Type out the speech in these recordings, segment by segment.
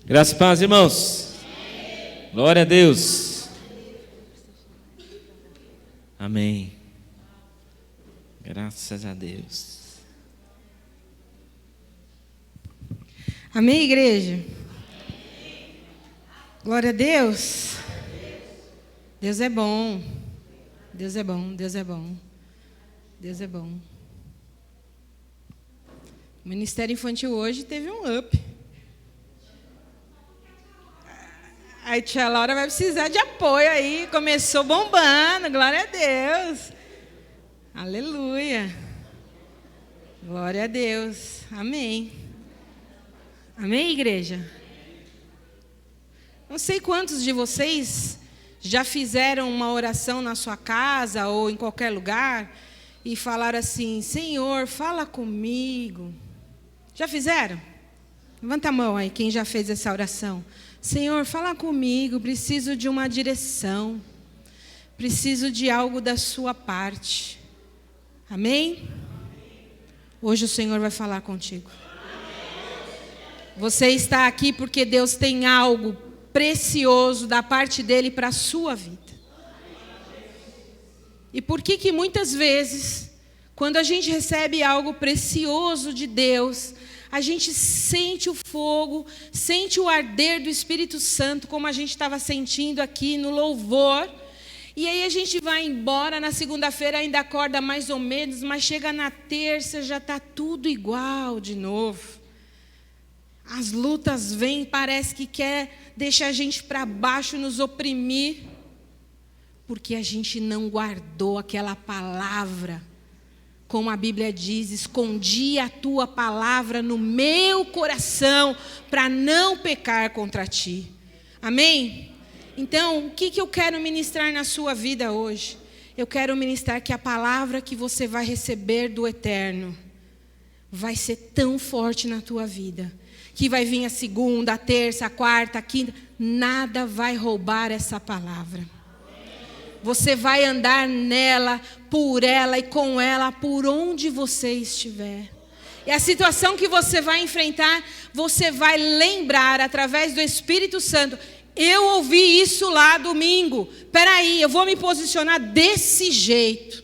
Graças e paz, irmãos. Amém. Glória a Deus. Amém. Graças a Deus. Amém, igreja? Glória a Deus. Deus é bom. Deus é bom, Deus é bom. Deus é bom. O Ministério Infantil hoje teve um up. A tia Laura vai precisar de apoio aí. Começou bombando, glória a Deus. Aleluia. Glória a Deus. Amém. Amém, igreja? Não sei quantos de vocês já fizeram uma oração na sua casa ou em qualquer lugar e falaram assim: Senhor, fala comigo. Já fizeram? Levanta a mão aí, quem já fez essa oração. Senhor, fala comigo, preciso de uma direção. Preciso de algo da sua parte. Amém? Hoje o Senhor vai falar contigo. Você está aqui porque Deus tem algo precioso da parte dele para a sua vida. E por que muitas vezes, quando a gente recebe algo precioso de Deus, a gente sente o fogo, sente o arder do Espírito Santo, como a gente estava sentindo aqui no louvor, e aí a gente vai embora, na segunda-feira ainda acorda mais ou menos, mas chega na terça, já está tudo igual de novo. As lutas vêm, parece que quer deixar a gente para baixo, nos oprimir, porque a gente não guardou aquela palavra. Como a Bíblia diz, escondi a tua palavra no meu coração para não pecar contra ti. Amém? Então, o que eu quero ministrar na sua vida hoje? Eu quero ministrar que a palavra que você vai receber do Eterno vai ser tão forte na tua vida, que vai vir a segunda, a terça, a quarta, a quinta, nada vai roubar essa palavra. Você vai andar nela, por ela e com ela, por onde você estiver. E a situação que você vai enfrentar, você vai lembrar através do Espírito Santo. Eu ouvi isso lá domingo. Peraí, eu vou me posicionar desse jeito.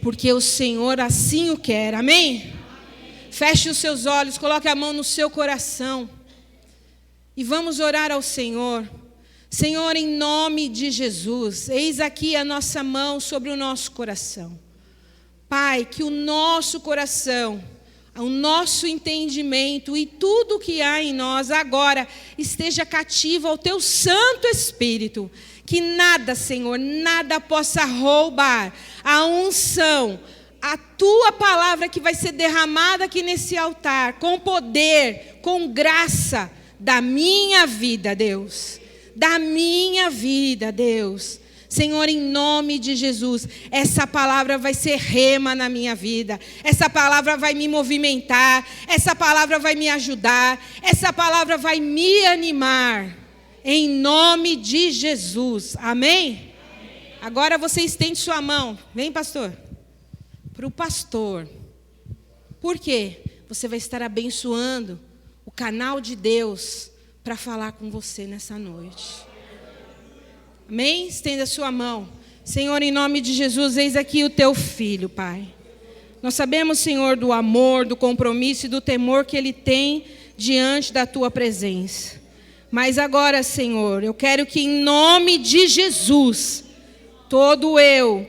Porque o Senhor assim o quer. Amém? Feche os seus olhos, coloque a mão no seu coração. E vamos orar ao Senhor. Senhor, em nome de Jesus, eis aqui a nossa mão sobre o nosso coração. Pai, que o nosso coração, o nosso entendimento e tudo que há em nós agora esteja cativo ao Teu Santo Espírito. Que nada, Senhor, nada possa roubar a unção, a Tua palavra que vai ser derramada aqui nesse altar, com poder, com graça da minha vida, Deus. Da minha vida, Deus. Senhor, em nome de Jesus, essa palavra vai ser rema na minha vida. Essa palavra vai me movimentar. Essa palavra vai me ajudar. Essa palavra vai me animar. Em nome de Jesus. Amém? Agora você estende sua mão. Vem, pastor. Para o pastor. Por quê? Você vai estar abençoando o canal de Deus para falar com você nessa noite. Amém? Estenda a sua mão. Senhor, em nome de Jesus, eis aqui o teu filho, Pai. Nós sabemos, Senhor, do amor, do compromisso e do temor que ele tem diante da tua presença. Mas agora, Senhor, eu quero que em nome de Jesus, todo eu,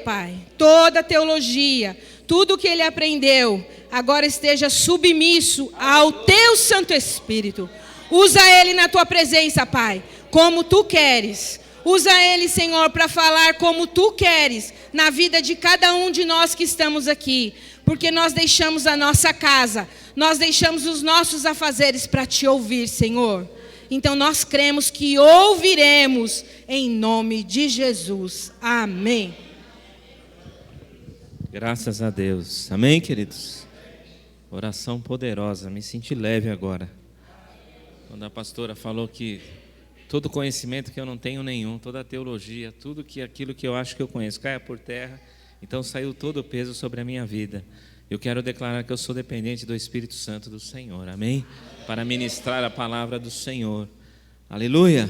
Pai, toda a teologia, tudo que ele aprendeu, agora esteja submisso ao teu Santo Espírito. Usa ele na tua presença, Pai, como tu queres. Usa ele, Senhor, para falar como tu queres na vida de cada um de nós que estamos aqui. Porque nós deixamos a nossa casa, nós deixamos os nossos afazeres para te ouvir, Senhor. Então nós cremos que ouviremos em nome de Jesus. Amém. Graças a Deus. Amém, queridos? Oração poderosa. Me senti leve agora. Quando a pastora falou que todo conhecimento que eu não tenho nenhum, toda a teologia, tudo que aquilo que eu acho que eu conheço caia por terra, então saiu todo o peso sobre a minha vida. Eu quero declarar que eu sou dependente do Espírito Santo do Senhor, amém? Para ministrar a palavra do Senhor, aleluia.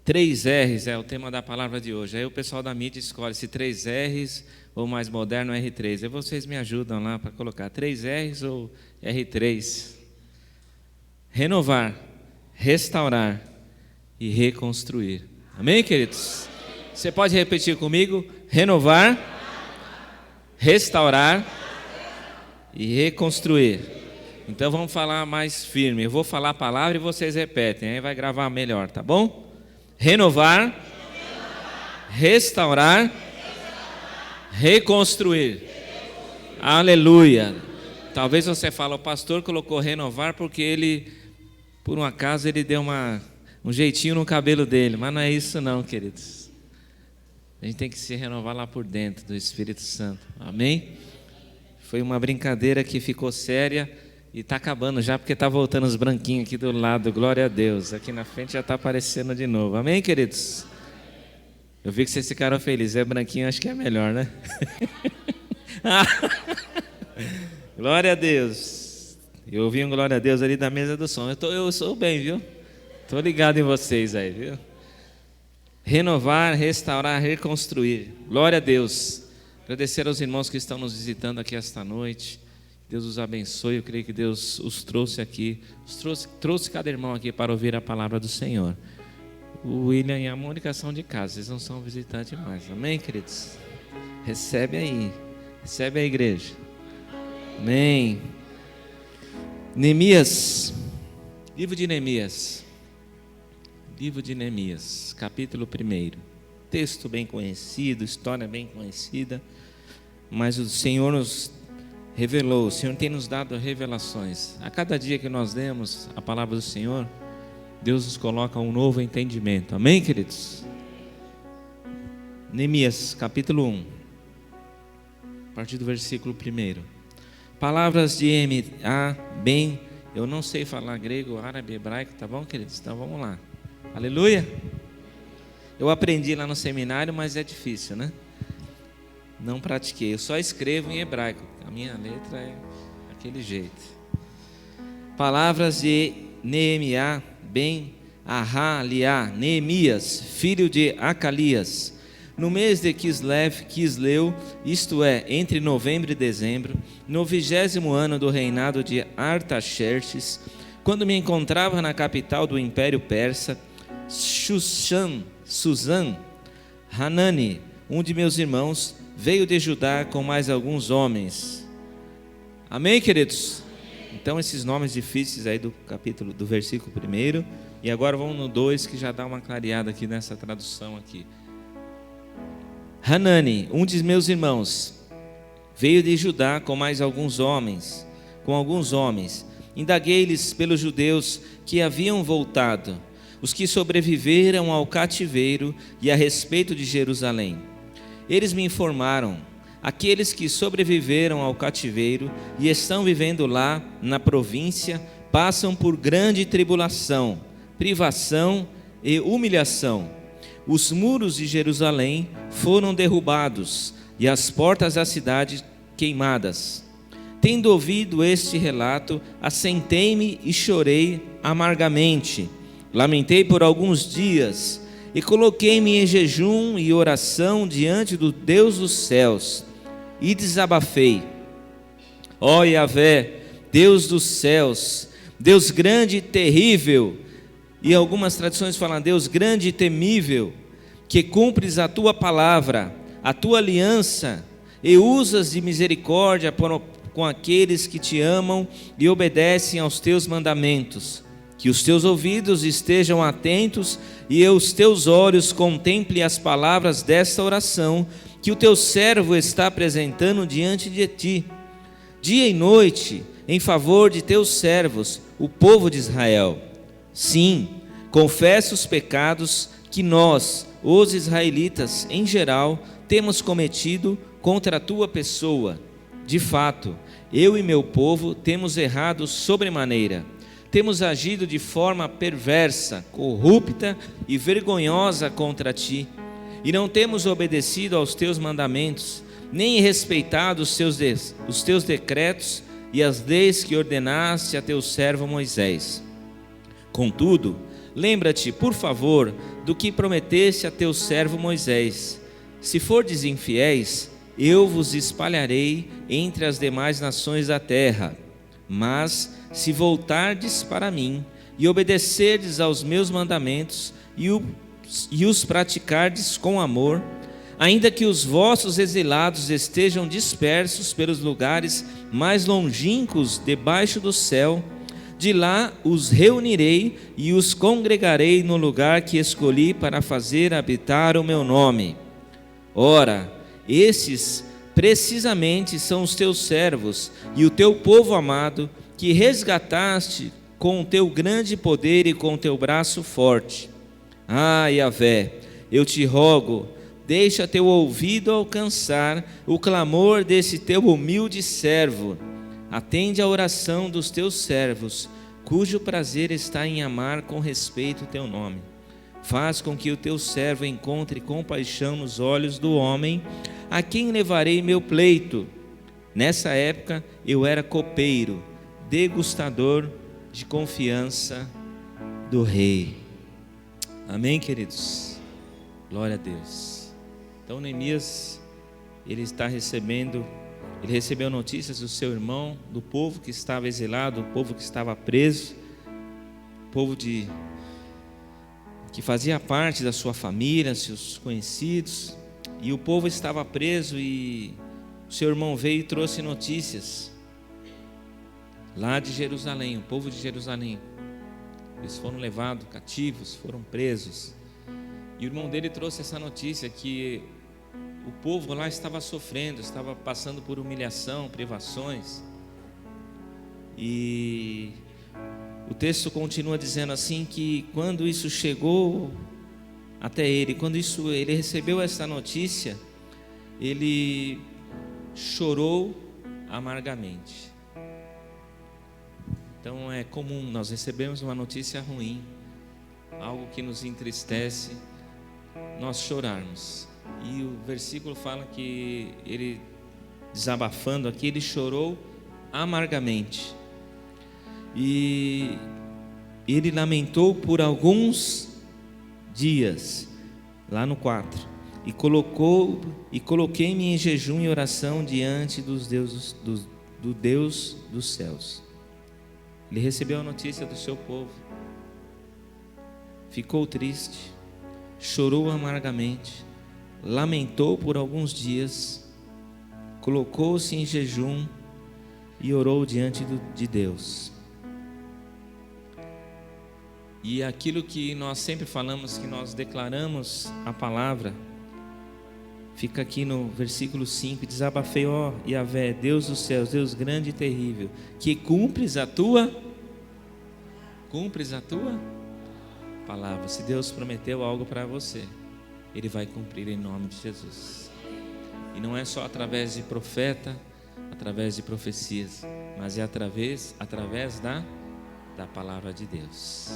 3 R's é o tema da palavra de hoje. Aí o pessoal da mídia escolhe se 3 R's ou mais moderno R3. Aí vocês me ajudam lá para colocar 3 R's ou R3. Renovar, restaurar e reconstruir. Amém, queridos? Você pode repetir comigo? Renovar, restaurar e reconstruir. Então vamos falar mais firme. Eu vou falar a palavra e vocês repetem. Aí vai gravar melhor, tá bom? Renovar, restaurar, reconstruir. Aleluia. Talvez você fale, o pastor colocou renovar porque ele, por um acaso, ele deu um jeitinho no cabelo dele. Mas não é isso não, queridos. A gente tem que se renovar lá por dentro do Espírito Santo. Amém? Foi uma brincadeira que ficou séria e está acabando já, porque está voltando os branquinhos aqui do lado. Glória a Deus. Aqui na frente já está aparecendo de novo. Amém, queridos? Eu vi que vocês ficaram felizes. É branquinho, acho que é melhor, né? Glória a Deus. Eu ouvi um glória a Deus ali da mesa do som. Eu sou bem, viu? Estou ligado em vocês aí, viu? Renovar, restaurar, reconstruir. Glória a Deus. Agradecer aos irmãos que estão nos visitando aqui esta noite. Deus os abençoe. Eu creio que Deus os trouxe aqui. Trouxe cada irmão aqui para ouvir a palavra do Senhor. O William e a Mônica são de casa. Vocês não são visitantes mais. Amém, queridos? Recebe aí. Recebe a igreja. Amém. Neemias. Livro de Neemias. Livro de Neemias, capítulo 1. Texto bem conhecido, história bem conhecida. Mas o Senhor nos revelou, o Senhor tem nos dado revelações. A cada dia que nós lemos a palavra do Senhor, Deus nos coloca um novo entendimento. Amém, queridos? Neemias, capítulo 1, a partir do versículo 1. Palavras de bem, eu não sei falar grego, árabe, hebraico, tá bom, queridos? Então vamos lá. Aleluia. Eu aprendi lá no seminário, mas é difícil, né? Não pratiquei, eu só escrevo em hebraico. A minha letra é daquele jeito. Palavras de Neemiá ben Ahaliá, Neemias, filho de Acalias, no mês de Quisleu, isto é, entre novembro e dezembro, no 20º ano do reinado de Artaxerxes, quando me encontrava na capital do Império Persa, Susã, Hanani, um de meus irmãos, veio de Judá com mais alguns homens. Amém, queridos? Então esses nomes difíceis aí do capítulo, do versículo 1, e agora vamos no 2, que já dá uma clareada aqui nessa tradução aqui. Hanani, um de meus irmãos, veio de Judá com alguns homens. Indaguei-lhes pelos judeus que haviam voltado, os que sobreviveram ao cativeiro, e a respeito de Jerusalém. Eles me informaram: aqueles que sobreviveram ao cativeiro e estão vivendo lá na província passam por grande tribulação, privação e humilhação. Os muros de Jerusalém foram derrubados e as portas da cidade queimadas. Tendo ouvido este relato, assentei-me e chorei amargamente. Lamentei por alguns dias e coloquei-me em jejum e oração diante do Deus dos céus e desabafei. Ó Yahvé, Deus dos céus, Deus grande e terrível, e algumas tradições falam Deus grande e temível, que cumpres a tua palavra, a tua aliança, e usas de misericórdia com aqueles que te amam e obedecem aos teus mandamentos. Que os teus ouvidos estejam atentos e os teus olhos contemplem as palavras desta oração que o teu servo está apresentando diante de ti, dia e noite, em favor de teus servos, o povo de Israel. Sim, confesso os pecados que nós, os israelitas em geral, temos cometido contra a tua pessoa. De fato, eu e meu povo temos errado sobremaneira. Temos agido de forma perversa, corrupta e vergonhosa contra ti, e não temos obedecido aos teus mandamentos, nem respeitado os teus decretos e as leis que ordenaste a teu servo Moisés. Contudo, lembra-te, por favor, do que prometeste a teu servo Moisés. Se fordes infiéis, eu vos espalharei entre as demais nações da terra. Mas, se voltardes para mim e obedecerdes aos meus mandamentos e os praticardes com amor, ainda que os vossos exilados estejam dispersos pelos lugares mais longínquos debaixo do céu, de lá os reunirei e os congregarei no lugar que escolhi para fazer habitar o meu nome. Ora, estes precisamente são os teus servos e o teu povo amado, que resgataste com o teu grande poder e com o teu braço forte. Ah, Yahvé, eu te rogo, deixa teu ouvido alcançar o clamor desse teu humilde servo. Atende a oração dos teus servos, cujo prazer está em amar com respeito o teu nome. Faz com que o teu servo encontre compaixão nos olhos do homem, a quem levarei meu pleito. Nessa época eu era copeiro, degustador de confiança do rei. Amém, queridos? Glória a Deus. Então Neemias, ele recebeu notícias do seu irmão, do povo que estava exilado, do povo que estava preso, povo que fazia parte da sua família, seus conhecidos, e o povo estava preso, e o seu irmão veio e trouxe notícias lá de Jerusalém, o povo de Jerusalém. Eles foram levados cativos, foram presos, e o irmão dele trouxe essa notícia que o povo lá estava sofrendo, estava passando por humilhação, privações. E o texto continua dizendo assim, que quando isso chegou até ele, quando ele recebeu essa notícia, ele chorou amargamente. Então é comum nós recebemos uma notícia ruim, algo que nos entristece, nós chorarmos. E o versículo fala que ele, desabafando aqui, ele chorou amargamente. E ele lamentou por alguns dias, lá no 4. E coloquei-me em jejum e oração diante do Deus dos céus. Ele recebeu a notícia do seu povo, ficou triste, chorou amargamente, lamentou por alguns dias, colocou-se em jejum e orou diante de Deus. E aquilo que nós sempre falamos, que nós declaramos a palavra, fica aqui no versículo 5: desabafei, ó Yahvé, Deus dos céus, Deus grande e terrível, que cumpres a tua palavra. Se Deus prometeu algo para você, Ele vai cumprir em nome de Jesus. E não é só através de profeta, através de profecias, mas é através da palavra de Deus.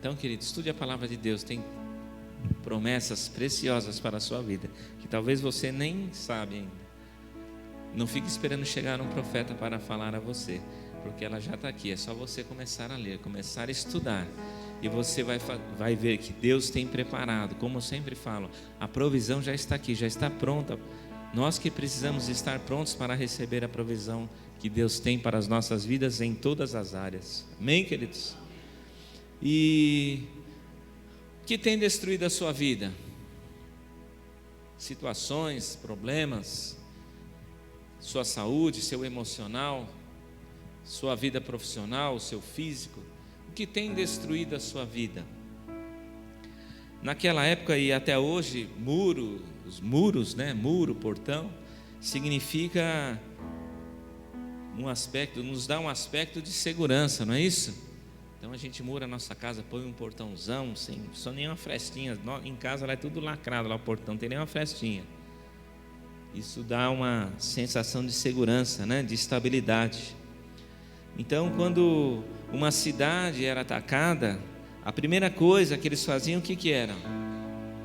Então, querido, estude a palavra de Deus. Tem promessas preciosas para a sua vida, que talvez você nem sabe ainda. Não fique esperando chegar um profeta para falar a você, porque ela já está aqui. É só você começar a ler, começar a estudar, e você vai ver que Deus tem preparado. Como eu sempre falo, a provisão já está aqui, já está pronta. Nós que precisamos estar prontos para receber a provisão que Deus tem para as nossas vidas em todas as áreas. Amém, queridos? E o que tem destruído a sua vida? Situações, problemas, sua saúde, seu emocional, sua vida profissional, seu físico. O que tem destruído a sua vida? Naquela época e até hoje, os muros, né? Muro, portão, significa um aspecto, nos dá um aspecto de segurança, não é isso? Então a gente mura a nossa casa, põe um portãozão, sem só nenhuma frestinha. Em casa lá é tudo lacrado, lá o portão, não tem nenhuma frestinha. Isso dá uma sensação de segurança, né? De estabilidade. Então, quando uma cidade era atacada, a primeira coisa que eles faziam, o que era?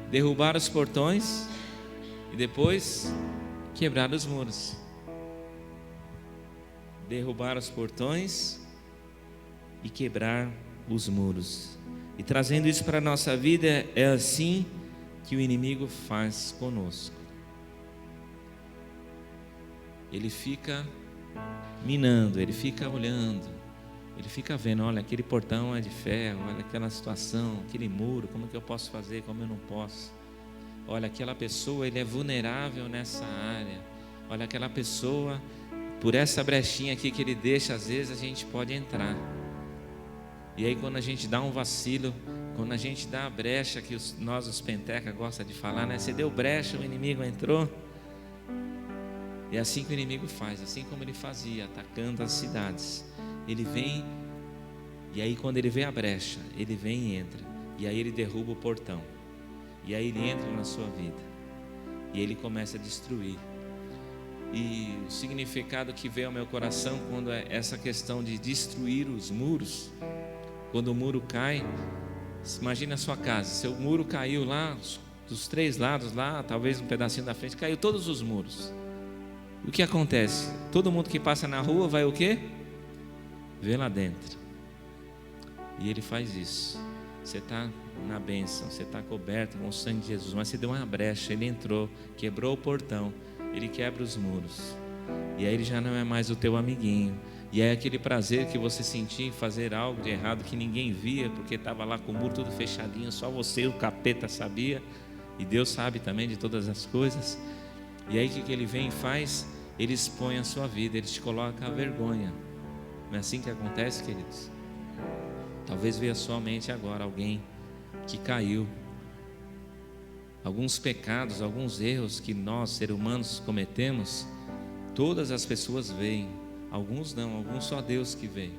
Derrubar os portões e depois quebrar os muros, derrubar os portões e quebrar os muros. E trazendo isso para a nossa vida, é assim que o inimigo faz conosco. Ele fica minando, ele fica olhando, ele fica vendo, olha, aquele portão é de ferro, olha aquela situação, aquele muro, como que eu posso fazer, como eu não posso. Olha, aquela pessoa, ele é vulnerável nessa área. Olha, aquela pessoa, por essa brechinha aqui que ele deixa, às vezes a gente pode entrar. E aí quando a gente dá um vacilo, quando a gente dá a brecha, que nós os penteca gosta de falar, né? Você deu brecha, o inimigo entrou. É assim que o inimigo faz, assim como ele fazia, atacando as cidades. Ele vem, e aí quando ele vê a brecha, ele vem e entra. E aí ele derruba o portão. E aí ele entra na sua vida. E ele começa a destruir. E o significado que veio ao meu coração quando é essa questão de destruir os muros. Quando o muro cai, imagina a sua casa, seu muro caiu lá, dos 3 lados lá, talvez um pedacinho da frente, caiu todos os muros. O que acontece? Todo mundo que passa na rua vai o quê? Vê lá dentro. E ele faz isso. Você está na bênção, você está coberto com o sangue de Jesus, mas você deu uma brecha, ele entrou, quebrou o portão, ele quebra os muros. E aí ele já não é mais o teu amiguinho. E é aquele prazer que você sentia em fazer algo de errado que ninguém via, porque estava lá com o muro tudo fechadinho, só você e o capeta sabia, e Deus sabe também de todas as coisas. E aí o que ele vem e faz? Ele expõe a sua vida, ele te coloca a vergonha. Não é assim que acontece, queridos? Talvez veja à sua mente agora alguém que caiu, alguns pecados, alguns erros que nós, seres humanos, cometemos. Todas as pessoas veem, alguns não, alguns só Deus que vê.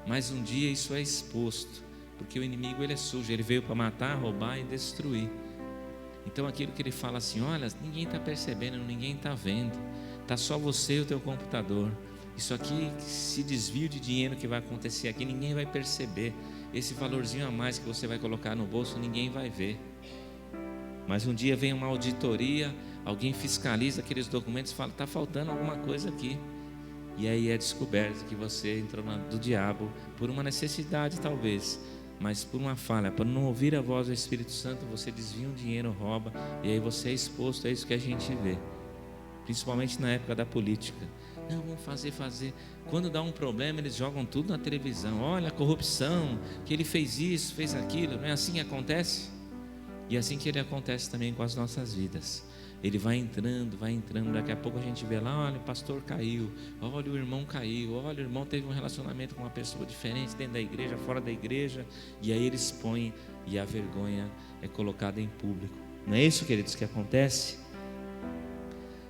Mas um dia isso é exposto, porque o inimigo ele é sujo, ele veio para matar, roubar e destruir. Então aquilo que ele fala assim, olha, ninguém está percebendo, ninguém está vendo, está só você e o teu computador. Isso aqui, esse desvio de dinheiro que vai acontecer aqui, ninguém vai perceber. Esse valorzinho a mais que você vai colocar no bolso, ninguém vai ver. Mas um dia vem uma auditoria, alguém fiscaliza aqueles documentos e fala, está faltando alguma coisa aqui. E aí é descoberto que você entrou do diabo por uma necessidade talvez, mas por uma falha, por não ouvir a voz do Espírito Santo, você desvia um dinheiro, rouba, e aí você é exposto a isso que a gente vê, principalmente na época da política. Não, vamos fazer. Quando dá um problema, eles jogam tudo na televisão. Olha a corrupção, que ele fez isso, fez aquilo. Não é assim que acontece? E é assim que ele acontece também com as nossas vidas. Ele vai entrando, daqui a pouco a gente vê lá, olha, o pastor caiu, olha, o irmão caiu, olha, o irmão teve um relacionamento com uma pessoa diferente dentro da igreja, fora da igreja, e aí ele expõe e a vergonha é colocada em público. Não é isso, queridos, que acontece?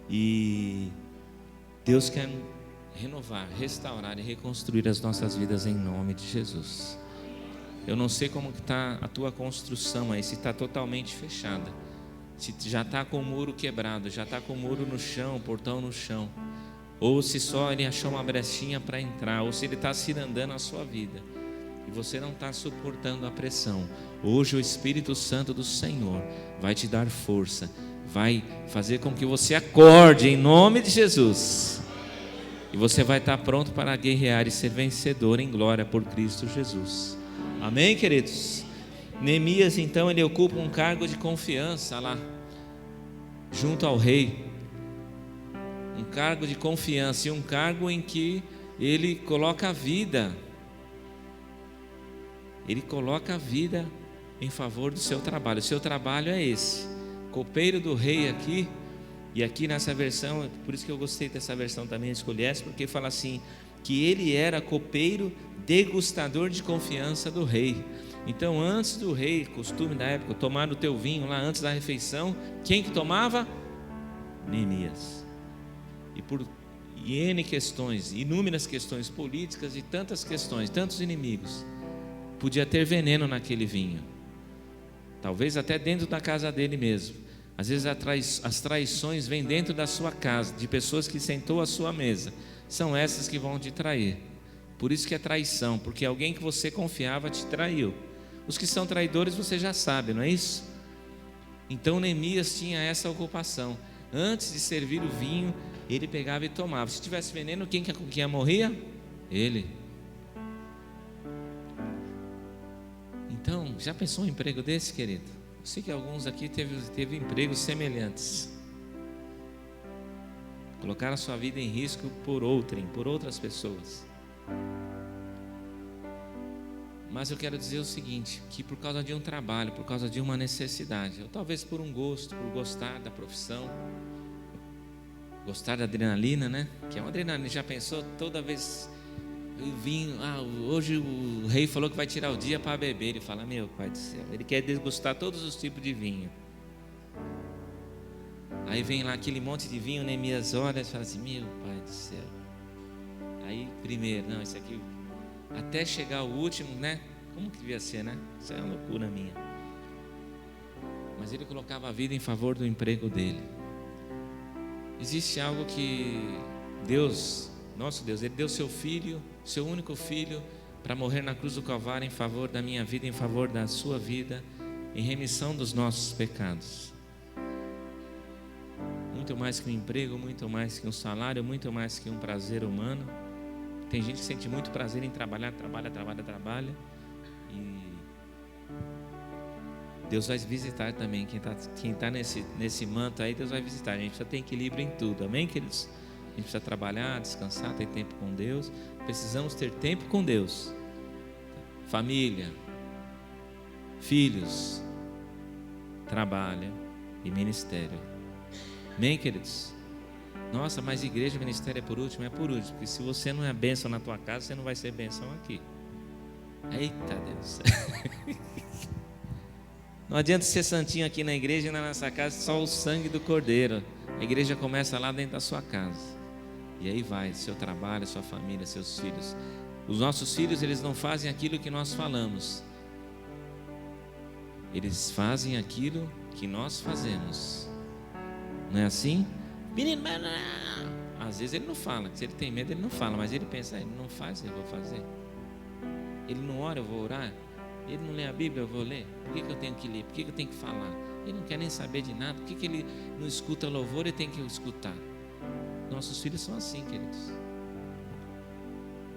E Deus quer renovar, restaurar e reconstruir as nossas vidas em nome de Jesus. Eu não sei como está a tua construção aí, se está totalmente fechada, se já está com o muro quebrado, já está com o muro no chão, o portão no chão, ou se só ele achou uma brechinha para entrar, ou se ele está cirandando a sua vida e você não está suportando a pressão. Hoje o Espírito Santo do Senhor vai te dar força, vai fazer com que você acorde em nome de Jesus, e você vai estar pronto para guerrear e ser vencedor em glória por Cristo Jesus. Amém, queridos? Neemias, então, ele ocupa um cargo de confiança lá, junto ao rei. Um cargo de confiança e um cargo em que ele coloca a vida. Ele coloca a vida em favor do seu trabalho. O seu trabalho é esse, copeiro do rei aqui. E aqui nessa versão, por isso que eu gostei dessa versão também, escolhi essa, porque fala assim, que ele era copeiro degustador de confiança do rei. Então antes do rei, costume da época, tomar o teu vinho lá antes da refeição, quem que tomava? Neemias. E por N questões, inúmeras questões políticas e tantas questões, tantos inimigos, podia ter veneno naquele vinho, talvez até dentro da casa dele mesmo. Às vezes as traições vêm dentro da sua casa, de pessoas que sentou à sua mesa, são essas que vão te trair. Por isso que é traição, porque alguém que você confiava te traiu. Os que são traidores você já sabe, não é isso? Então Neemias tinha essa ocupação, Antes de servir o vinho, ele pegava e tomava. Se tivesse veneno, quem morria? Ele. Então, já pensou um emprego desse, querido? Eu sei que alguns aqui teve empregos semelhantes. Colocaram a sua vida em risco por outras pessoas. Mas eu quero dizer o seguinte, que por causa de um trabalho, por causa de uma necessidade, ou talvez por um gosto, por gostar da profissão, gostar da adrenalina, né? Que é uma adrenalina, já pensou? Toda vez eu vim, hoje o rei falou que vai tirar o dia para beber. Ele fala, meu pai do céu, ele quer degustar todos os tipos de vinho. Aí vem lá aquele monte de vinho, Neemias olha e fala assim, meu pai do céu. Aí primeiro, não, isso aqui, até chegar o último, né? Como que devia ser, né? Isso é uma loucura minha. Mas ele colocava a vida em favor do emprego dele. Existe algo que Deus, nosso Deus, Ele deu seu filho, seu único filho, para morrer na cruz do Calvário em favor da minha vida, em favor da sua vida, em remissão dos nossos pecados. Muito mais que um emprego, muito mais que um salário, muito mais que um prazer humano. Tem gente que sente muito prazer em trabalhar. E Deus vai visitar também. Quem está nesse manto aí, Deus vai visitar. A gente precisa ter equilíbrio em tudo, amém, queridos? A gente precisa trabalhar, descansar, ter tempo com Deus. Precisamos ter tempo com Deus. Família, filhos, trabalho e ministério. Amém, queridos? Nossa, mas igreja, ministério é por último? É por último, porque se você não é bênção na tua casa, você não vai ser bênção aqui. Eita Deus. Não adianta ser santinho aqui na igreja e na nossa casa, só o sangue do Cordeiro. A igreja começa lá dentro da sua casa. E aí vai, seu trabalho, sua família, seus filhos. Os nossos filhos, eles não fazem aquilo que nós falamos. Eles fazem aquilo que nós fazemos. Não é assim? Menino, às vezes ele não fala. Se ele tem medo, ele não fala. Mas ele pensa, ele não faz, eu vou fazer. Ele não ora, eu vou orar. Ele não lê a Bíblia, eu vou ler. Por que eu tenho que ler? Por que eu tenho que falar? Ele não quer nem saber de nada. Por que ele não escuta louvor e tem que escutar? Nossos filhos são assim, queridos.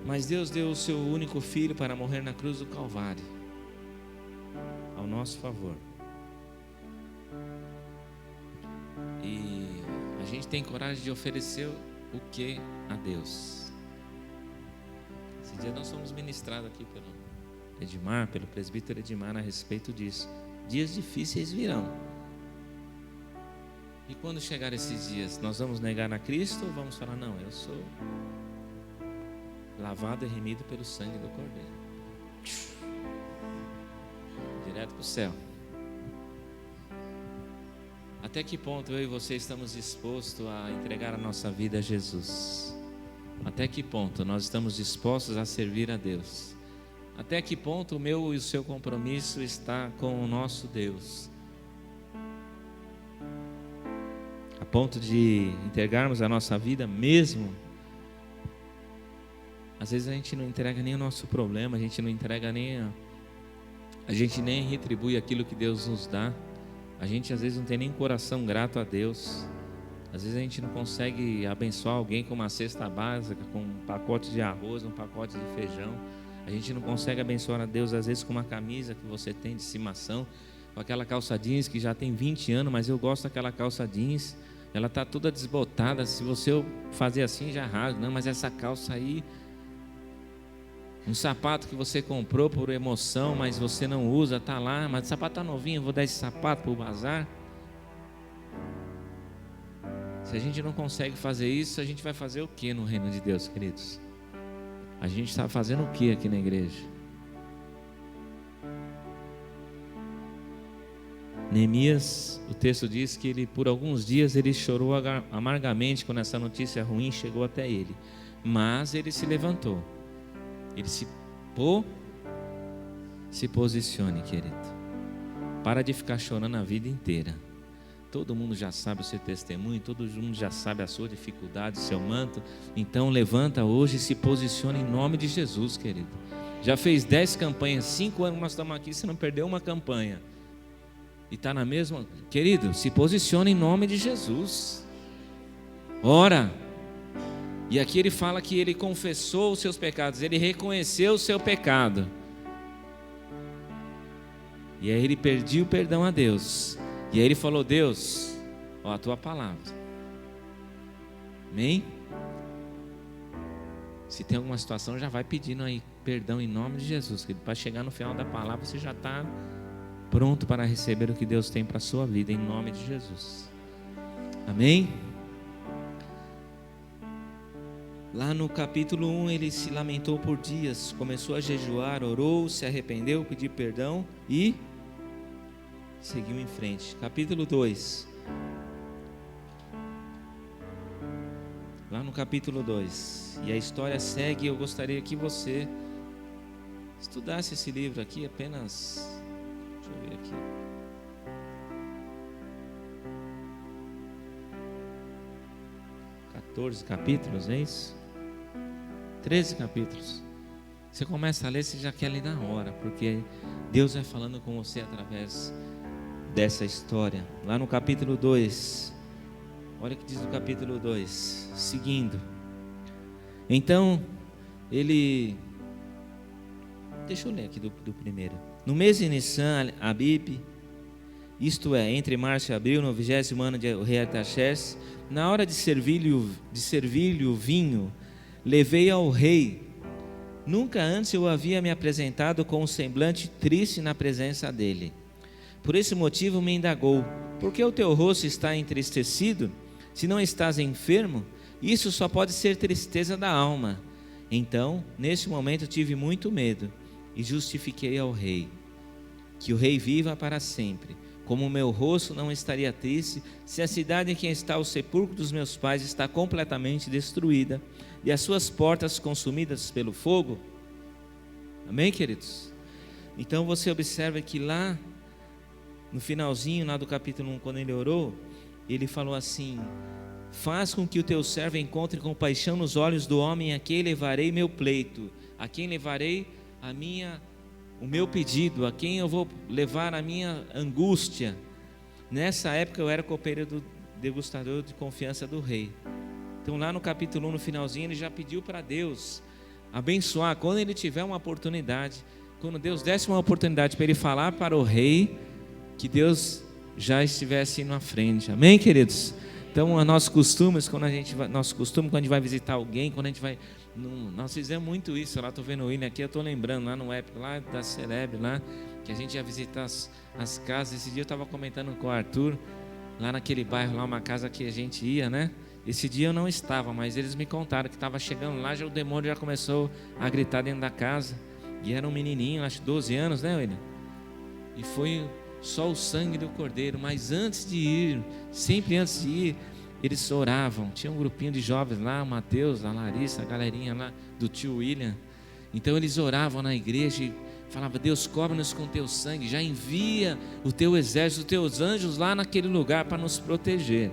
Mas Deus deu o seu único filho para morrer na cruz do Calvário, ao nosso favor. E a gente tem coragem de oferecer o que a Deus? Esse dia nós fomos ministrados aqui pelo Edmar, pelo presbítero Edmar, a respeito disso. Dias difíceis virão. E quando chegar esses dias, nós vamos negar a Cristo ou vamos falar, não, eu sou lavado e remido pelo sangue do Cordeiro. Direto para o céu. Até que ponto eu e você estamos dispostos a entregar a nossa vida a Jesus? Até que ponto nós estamos dispostos a servir a Deus? Até que ponto o meu e o seu compromisso está com o nosso Deus? A ponto de entregarmos a nossa vida mesmo. Às vezes a gente não entrega nem o nosso problema, a gente não entrega nem a gente nem retribui aquilo que Deus nos dá. A gente às vezes não tem nem coração grato a Deus. Às vezes a gente não consegue abençoar alguém com uma cesta básica, com um pacote de arroz, um pacote de feijão. A gente não consegue abençoar a Deus às vezes com uma camisa que você tem de estimação, com aquela calça jeans que já tem 20 anos, mas eu gosto daquela calça jeans. Ela está toda desbotada, se você fazer assim já rasga. Não, mas essa calça aí, um sapato que você comprou por emoção, mas você não usa, está lá, mas o sapato está novinho, eu vou dar esse sapato para o bazar. Se a gente não consegue fazer isso, a gente vai fazer o que no reino de Deus, queridos? A gente está fazendo o que aqui na igreja? Neemias, o texto diz que ele, por alguns dias ele chorou amargamente quando essa notícia ruim chegou até ele. Mas ele se levantou. Ele se posicione, querido. Para de ficar chorando a vida inteira. Todo mundo já sabe o seu testemunho, todo mundo já sabe a sua dificuldade, o seu manto. Então levanta hoje e se posiciona em nome de Jesus, querido. Já fez 10 campanhas, 5 anos nós estamos aqui, você não perdeu uma campanha. E está na mesma. Querido, se posiciona em nome de Jesus. ora. E aqui ele fala que ele confessou os seus pecados, ele reconheceu o seu pecado. E aí ele pediu perdão a Deus. E aí ele falou: Deus, ó, a tua palavra. Amém? Se tem alguma situação, já vai pedindo aí perdão em nome de Jesus, que para chegar no final da palavra você já está pronto para receber o que Deus tem para a sua vida, em nome de Jesus. Amém? Lá no capítulo 1 ele se lamentou por dias, começou a jejuar, orou, se arrependeu, pediu perdão e seguiu em frente. Capítulo 2. Lá no capítulo 2. E a história segue. Eu gostaria que você estudasse esse livro aqui apenas. Deixa eu ver aqui. Capítulos, é isso? 13 capítulos. Você começa a ler, você já quer ler na hora, porque Deus vai falando com você através dessa história. Lá no capítulo 2, olha o que diz no capítulo 2, seguindo. Então, deixa eu ler aqui do primeiro. No mês de Nissan, Abib, isto é, entre março e abril, no 20º ano de rei Artaxerxes, na hora de servir-lhe o vinho, levei ao rei. Nunca antes eu havia me apresentado com um semblante triste na presença dele. Por esse motivo me indagou: por que o teu rosto está entristecido? Se não estás enfermo, isso só pode ser tristeza da alma. Então, nesse momento tive muito medo e justifiquei ao rei: que o rei viva para sempre. Como o meu rosto não estaria triste, se a cidade em que está o sepulcro dos meus pais está completamente destruída e as suas portas consumidas pelo fogo. Amém, queridos? Então você observa que lá no finalzinho lá do capítulo 1, quando ele orou, ele falou assim: faz com que o teu servo encontre compaixão nos olhos do homem a quem levarei meu pleito, a quem levarei o meu pedido, a quem eu vou levar a minha angústia. Nessa época eu era copeiro do degustador de confiança do rei. Então lá no capítulo 1, no finalzinho, ele já pediu para Deus abençoar, quando ele tiver uma oportunidade, quando Deus desse uma oportunidade para ele falar para o rei, que Deus já estivesse na frente. Amém, queridos? Então, nosso costume, quando a gente vai visitar alguém, quando a gente vai, nós fizemos muito isso. Lá estou vendo o William aqui, eu estou lembrando lá no época lá da Celebre, lá que a gente ia visitar as casas. Esse dia eu estava comentando com o Arthur, lá naquele bairro, lá uma casa que a gente ia, né? Esse dia eu não estava, mas eles me contaram que estava chegando lá, já o demônio já começou a gritar dentro da casa. E era um menininho, acho 12 anos, né, William? E foi só o sangue do cordeiro. Mas antes de ir, sempre antes de ir, eles oravam. Tinha um grupinho de jovens lá, o Mateus, a Larissa, a galerinha lá do tio William. Então eles oravam na igreja e falavam: Deus, cobre-nos com teu sangue, já envia o teu exército, os teus anjos lá naquele lugar para nos proteger.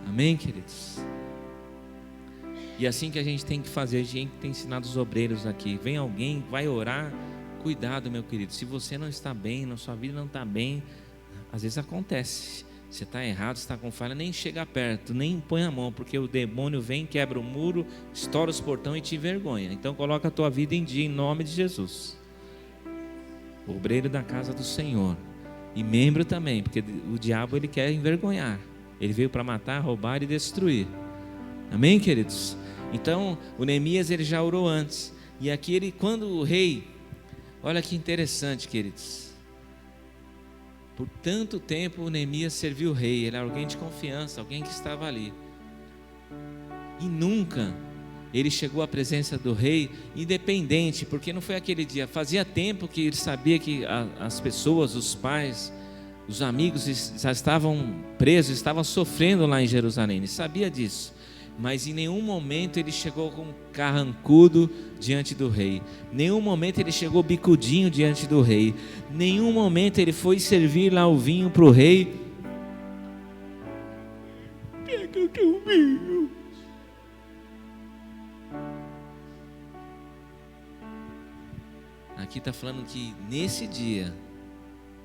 Amém, queridos? E assim que a gente tem que fazer, a gente tem ensinado os obreiros aqui. Vem alguém, vai orar, cuidado, meu querido. Se você não está bem, na sua vida não está bem, às vezes acontece. Você está errado, você está com falha, nem chega perto, nem põe a mão, porque o demônio vem, quebra o muro, estoura os portões e te envergonha. Então coloca a tua vida em dia, em nome de Jesus. Obreiro da casa do Senhor. E membro também, porque o diabo ele quer envergonhar. Ele veio para matar, roubar e destruir. Amém, queridos? Então, o Neemias ele já orou antes. E aqui quando o rei, olha que interessante, queridos. Por tanto tempo o Neemias serviu o rei. Ele era alguém de confiança, alguém que estava ali. E nunca ele chegou à presença do rei independente, porque não foi aquele dia. Fazia tempo que ele sabia que as pessoas, os pais, os amigos já estavam presos, estavam sofrendo lá em Jerusalém. Ele sabia disso. Mas em nenhum momento ele chegou com carrancudo diante do rei. Nenhum momento ele chegou bicudinho diante do rei. Nenhum momento ele foi servir lá o vinho para o rei. Pega o teu vinho. Aqui está falando que nesse dia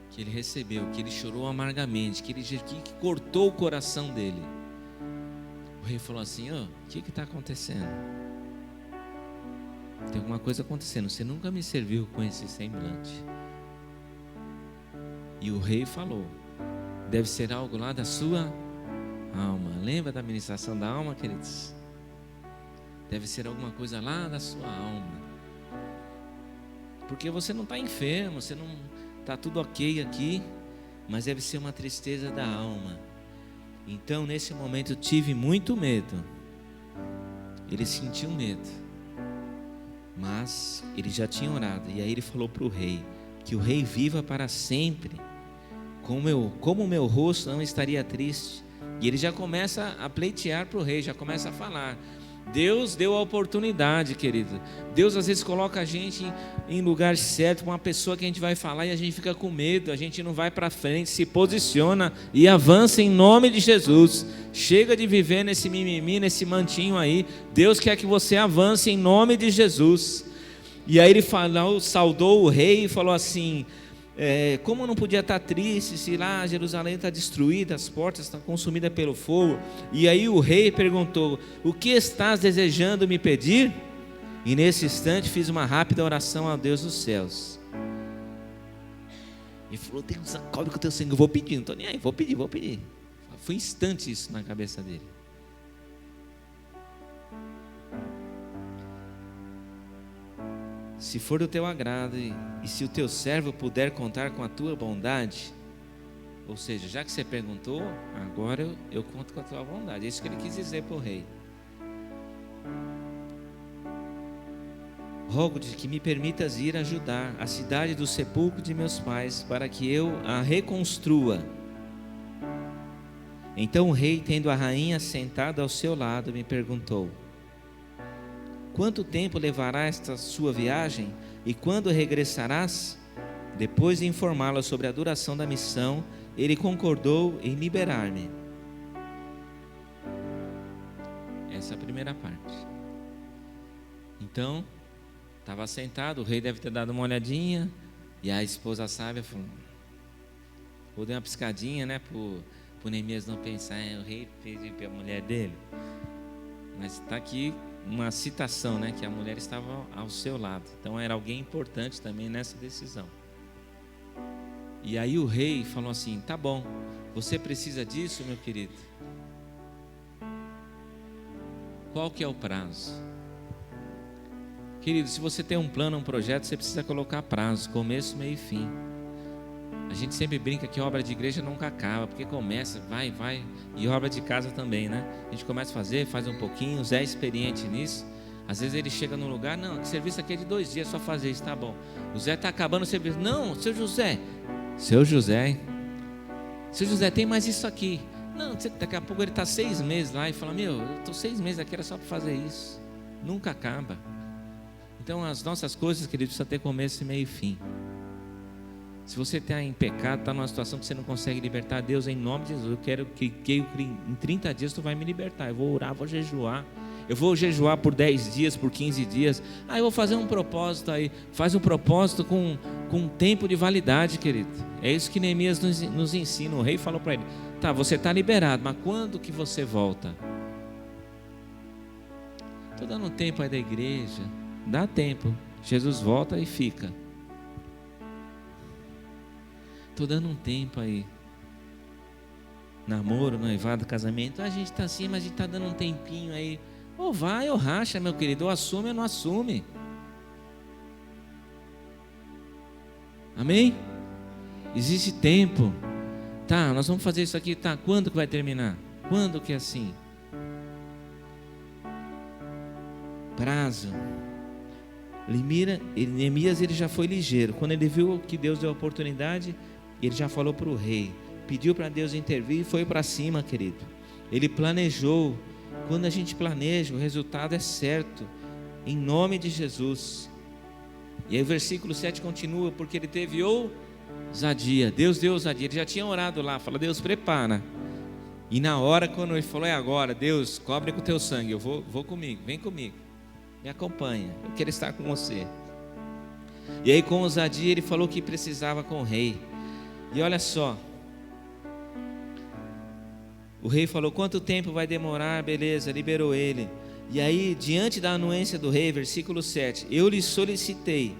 que ele recebeu, que ele chorou amargamente, que cortou o coração dele, rei falou assim: o que está acontecendo? Tem alguma coisa acontecendo, você nunca me serviu com esse semblante. E o rei falou: deve ser algo lá da sua alma. Lembra da ministração da alma, queridos? Deve ser alguma coisa lá da sua alma. Porque você não está enfermo, você não está tudo ok aqui, mas deve ser uma tristeza da alma. Então nesse momento eu tive muito medo. Ele sentiu medo, mas ele já tinha orado. E aí ele falou para o rei: que o rei viva para sempre, como o meu rosto não estaria triste. E ele já começa a pleitear para o rei, já começa a falar. Deus deu a oportunidade, querido. Deus às vezes coloca a gente em lugar certo, com uma pessoa que a gente vai falar e a gente fica com medo, a gente não vai para frente, se posiciona e avança em nome de Jesus. Chega de viver nesse mimimi, nesse mantinho aí. Deus quer que você avance em nome de Jesus. E aí ele falou, saudou o rei e falou assim: como não podia estar triste se lá Jerusalém está destruída, as portas estão consumidas pelo fogo. E aí o rei perguntou: o que estás desejando me pedir? E nesse instante fiz uma rápida oração ao Deus dos céus. E falou: Deus, cobre com o teu sangue. Eu vou pedir, não estou nem aí, vou pedir. Foi instante isso na cabeça dele. Se for do teu agrado e se o teu servo puder contar com a tua bondade, ou seja, já que você perguntou, agora eu conto com a tua bondade. É isso que ele quis dizer para o rei. Rogo-te que me permitas ir ajudar a cidade do sepulcro de meus pais, para que eu a reconstrua. Então o rei, tendo a rainha sentada ao seu lado, me perguntou: quanto tempo levará esta sua viagem e quando regressarás? Depois de informá-la sobre a duração da missão, ele concordou em liberar-me. Essa é a primeira parte. Então, estava sentado, o rei deve ter dado uma olhadinha, e a esposa sábia falou, ou deu uma piscadinha, né, para Neemias não pensar, o rei fez para a mulher dele. Mas está aqui uma citação, né, que a mulher estava ao seu lado. Então era alguém importante também nessa decisão. E aí o rei falou assim: tá bom, você precisa disso, meu querido? Qual que é o prazo? Querido, se você tem um plano, um projeto, você precisa colocar prazo, começo, meio e fim. A gente sempre brinca que obra de igreja nunca acaba, porque começa, vai, e obra de casa também, né? A gente começa a fazer, faz um pouquinho, o Zé é experiente nisso. Às vezes ele chega num lugar, não, o serviço aqui é de 2 dias, só fazer isso, tá bom. O Zé está acabando o serviço, não, seu José, tem mais isso aqui. Não, daqui a pouco ele está 6 meses lá e fala, eu estou 6 meses aqui, era só para fazer isso. Nunca acaba. Então as nossas coisas, queridos, precisam ter começo, meio e fim. Se você está em pecado, está numa situação que você não consegue libertar, Deus, em nome de Jesus, eu quero que em 30 dias tu vai me libertar. Eu vou orar, vou jejuar. Eu vou jejuar por 10 dias, por 15 dias. Eu vou fazer um propósito aí. Faz um propósito com tempo de validade, querido. É isso que Neemias nos ensina. O rei falou para ele: tá, você está liberado, mas quando que você volta? Estou dando tempo aí da igreja. Dá tempo. Jesus volta e fica. Estou dando um tempo aí. Namoro, noivado, casamento. A gente está assim, mas a gente está dando um tempinho aí. Ou vai ou racha, meu querido. Ou assume ou não assume. Amém? Existe tempo. Tá, nós vamos fazer isso aqui. Tá, quando que vai terminar? Quando que é assim? Prazo. Neemias, ele já foi ligeiro. Quando ele viu que Deus deu a oportunidade, ele já falou para o rei, pediu para Deus intervir e foi para cima, querido. Ele planejou. Quando a gente planeja, o resultado é certo, em nome de Jesus. E aí o versículo 7 continua, porque ele teve ousadia. Deus deu ousadia. Ele já tinha orado lá, fala, Deus, prepara. E na hora, quando ele falou, é agora, Deus, cobre com o teu sangue, eu vou comigo, vem comigo, me acompanha, eu quero estar com você. E aí com ousadia ele falou que precisava com o rei. E olha só, O rei falou: quanto tempo vai demorar? Beleza, liberou ele. E aí, diante da anuência do rei, versículo 7, eu lhe solicitei,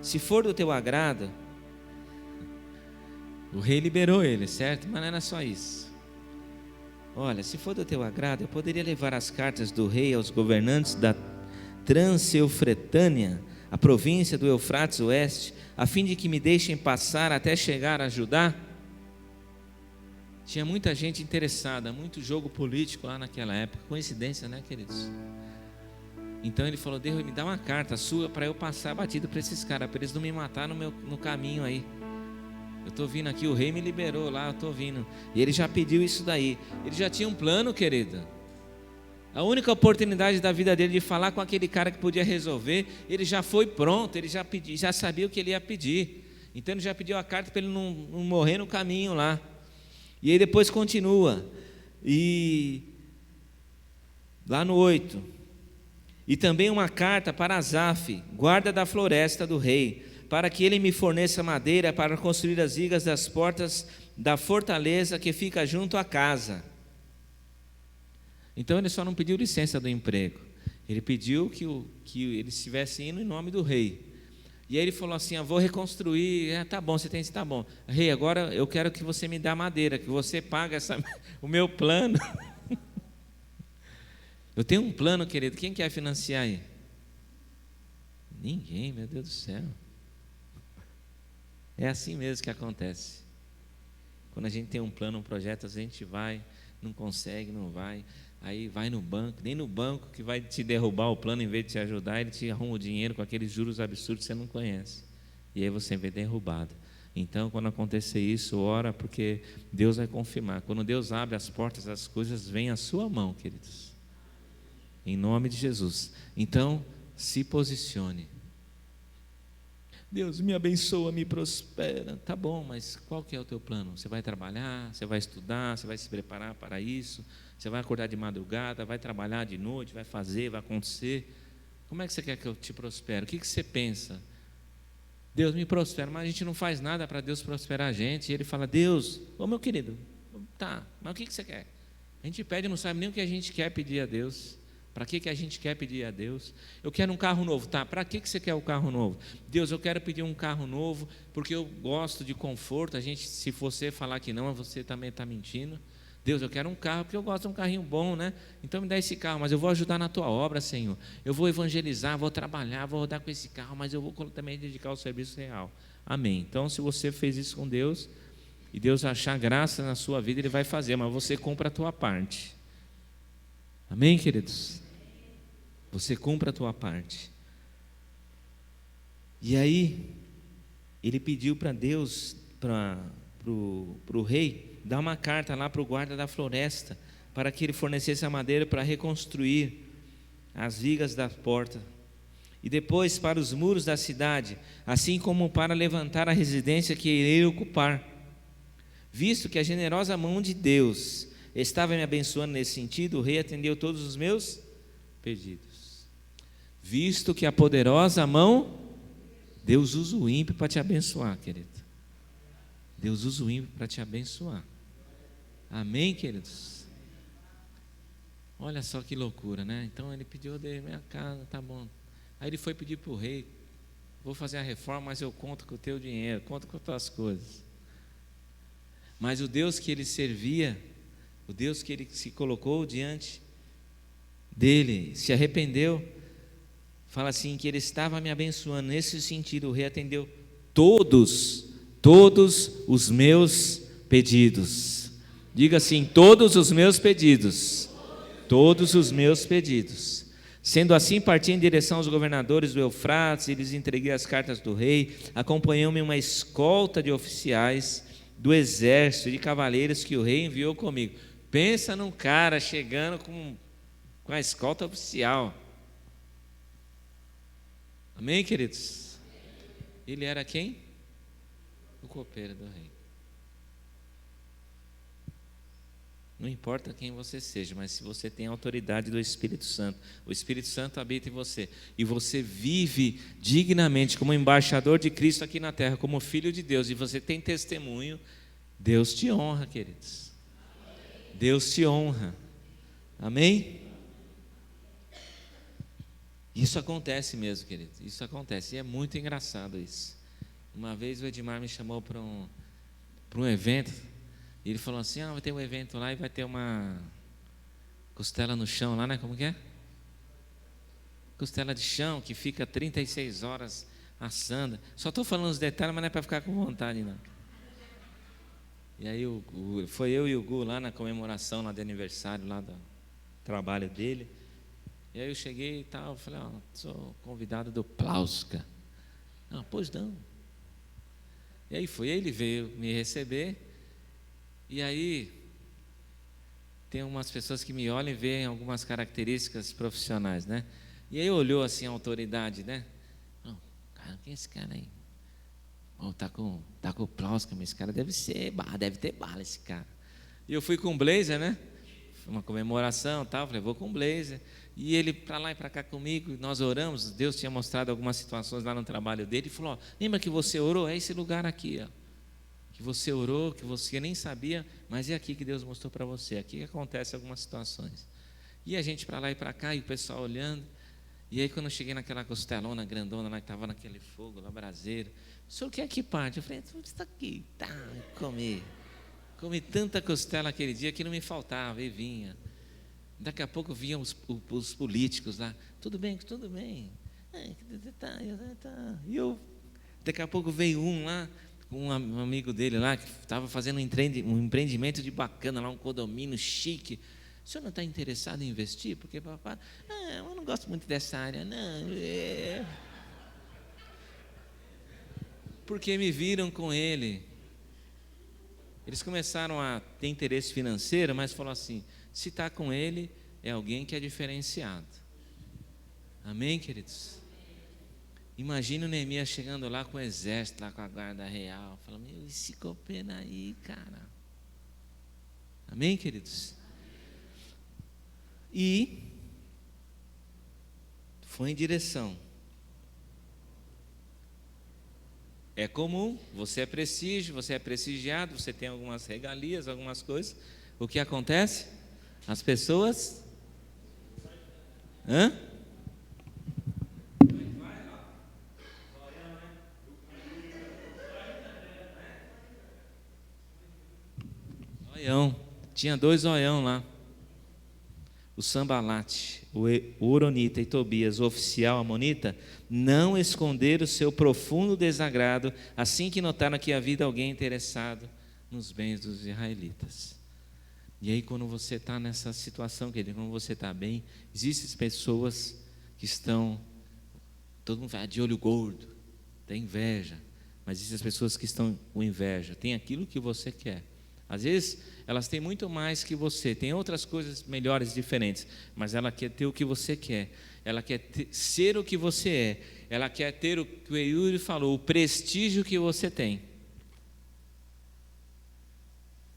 se for do teu agrado. O rei liberou ele, certo? Mas não era só isso. Olha, se for do teu agrado, eu poderia levar as cartas do rei aos governantes da Transeufretânia, a província do Eufrates Oeste, a fim de que me deixem passar até chegar a Judá. Tinha muita gente interessada, muito jogo político lá naquela época. Coincidência, né, queridos? Então ele falou: Deus, me dá uma carta sua para eu passar batido para esses caras, para eles não me matar no caminho aí. Eu estou vindo aqui, o rei me liberou lá, eu estou vindo. E ele já pediu isso daí. Ele já tinha um plano, querido. A única oportunidade da vida dele de falar com aquele cara que podia resolver, ele já foi pronto, ele já sabia o que ele ia pedir. Então ele já pediu a carta para ele não morrer no caminho lá. E aí depois continua. E lá no 8. E também uma carta para Asaf, guarda da floresta do rei, para que ele me forneça madeira para construir as vigas das portas da fortaleza que fica junto à casa. Então ele só não pediu licença do emprego, ele pediu que ele estivesse indo em nome do rei. E aí ele falou assim: eu vou reconstruir. Tá bom, você tem isso, tá bom. Rei, agora eu quero que você me dê madeira, que você paga o meu plano. Eu tenho um plano, querido, quem quer financiar aí? Ninguém, meu Deus do céu. É assim mesmo que acontece. Quando a gente tem um plano, um projeto, a gente vai, não consegue, não vai. Aí vai no banco, nem no banco que vai te derrubar o plano, em vez de te ajudar, ele te arruma o dinheiro com aqueles juros absurdos que você não conhece. E aí você vem derrubado. Então, quando acontecer isso, ora, porque Deus vai confirmar. Quando Deus abre as portas, as coisas vêm à sua mão, queridos. Em nome de Jesus. Então, se posicione. Deus me abençoa, me prospera. Tá bom, mas qual que é o teu plano? Você vai trabalhar, você vai estudar, você vai se preparar para isso, você vai acordar de madrugada, vai trabalhar de noite, vai fazer, vai acontecer. Como é que você quer que eu te prospere? O que você pensa? Deus me prospera, mas a gente não faz nada para Deus prosperar a gente. E ele fala: Deus, ô meu querido, tá, mas o que você quer? A gente pede e não sabe nem o que a gente quer pedir a Deus. Para que a gente quer pedir a Deus? Eu quero um carro novo. Tá, para que você quer o carro novo? Deus, eu quero pedir um carro novo porque eu gosto de conforto. Se você falar que não, você também está mentindo. Deus, eu quero um carro porque eu gosto de um carrinho bom, né? Então me dá esse carro, mas eu vou ajudar na tua obra, Senhor. Eu vou evangelizar, vou trabalhar, vou rodar com esse carro, mas eu vou também dedicar ao serviço real. Amém. Então, se você fez isso com Deus e Deus achar graça na sua vida, Ele vai fazer, mas você cumpra a tua parte. Amém, queridos? Você cumpra a tua parte. E aí, ele pediu para Deus, para o rei, dar uma carta lá para o guarda da floresta, para que ele fornecesse a madeira para reconstruir as vigas da porta. E depois para os muros da cidade, assim como para levantar a residência que irei ocupar. Visto que a generosa mão de Deus estava me abençoando nesse sentido, o rei atendeu todos os meus pedidos. Visto que a poderosa mão, Deus usa o ímpio para te abençoar, querido. Deus usa o ímpio para te abençoar. Amém, queridos? Olha só que loucura, né? Então ele pediu de minha casa, tá bom. Aí ele foi pedir para o rei: vou fazer a reforma, mas eu conto com o teu dinheiro, conto com as tuas coisas. Mas o Deus que ele servia, o Deus que ele se colocou diante dele, se arrependeu. Fala assim, que ele estava me abençoando. Nesse sentido, o rei atendeu todos os meus pedidos. Diga assim: todos os meus pedidos. Todos os meus pedidos. Sendo assim, parti em direção aos governadores do Eufrates, e lhes entreguei as cartas do rei. Acompanhou-me uma escolta de oficiais do exército e de cavaleiros que o rei enviou comigo. Pensa num cara chegando com a escolta oficial. Amém, queridos? Ele era quem? O copeiro do rei. Não importa quem você seja, mas se você tem a autoridade do Espírito Santo, o Espírito Santo habita em você, e você vive dignamente como embaixador de Cristo aqui na terra, como filho de Deus, e você tem testemunho, Deus te honra, queridos. Deus te honra. Amém? Isso acontece mesmo, querido. Isso acontece. E é muito engraçado isso. Uma vez o Edmar me chamou para um evento. E ele falou assim: vai ter um evento lá e vai ter uma costela no chão lá, né? Como que é? Costela de chão que fica 36 horas assando. Só estou falando os detalhes, mas não é para ficar com vontade, não. E aí foi eu e o Gu lá na comemoração lá de aniversário lá do trabalho dele. E aí eu cheguei e tal, falei: sou convidado do Plauska. Pois não. E aí ele veio me receber. E aí tem umas pessoas que me olham e veem algumas características profissionais, né? E aí olhou assim a autoridade, né? Cara, quem é esse cara aí? Tá com o Plauska, mas esse cara deve ter bala esse cara. E eu fui com o blazer, né? Uma comemoração e tal, falei: vou com o blazer. E ele para lá e para cá comigo, nós oramos. Deus tinha mostrado algumas situações lá no trabalho dele e falou: lembra que você orou? É esse lugar aqui, que você orou, que você nem sabia, mas é aqui que Deus mostrou para você. Aqui que acontece algumas situações. E a gente para lá e para cá, e o pessoal olhando. E aí quando eu cheguei naquela costelona grandona lá, que estava naquele fogo lá, braseiro: o senhor quer que parte? Eu falei: está aqui, comi tanta costela aquele dia que não me faltava, e vinha. Daqui a pouco vinham os políticos lá: tudo bem. E daqui a pouco veio um lá, um amigo dele lá, que estava fazendo um empreendimento de bacana lá, um condomínio chique. O senhor não está interessado em investir? Porque papai, eu não gosto muito dessa área, não. Porque me viram com ele. Eles começaram a ter interesse financeiro, mas falaram assim: se está com ele, é alguém que é diferenciado. Amém, queridos? Imagina o Neemias chegando lá com o exército, lá com a guarda real, falando: esse copeiro aí, cara. Amém, queridos? E foi em direção. É comum, você é prestígio, você é prestigiado, você tem algumas regalias, algumas coisas. O que acontece? As pessoas... Zoião. Tinha 2 zoião lá. O Sambalate, o Oronita e Tobias, o oficial amonita, não esconderam o seu profundo desagrado assim que notaram que havia alguém interessado nos bens dos israelitas. E aí quando você está nessa situação, querido, quando você está bem, existem pessoas que estão, todo mundo fala de olho gordo, tem inveja, mas existem as pessoas que estão com inveja, tem aquilo que você quer. Às vezes elas têm muito mais que você, tem outras coisas melhores, diferentes, mas ela quer ter o que você quer, ela quer ser o que você é, ela quer ter o que o Yuri falou, o prestígio que você tem.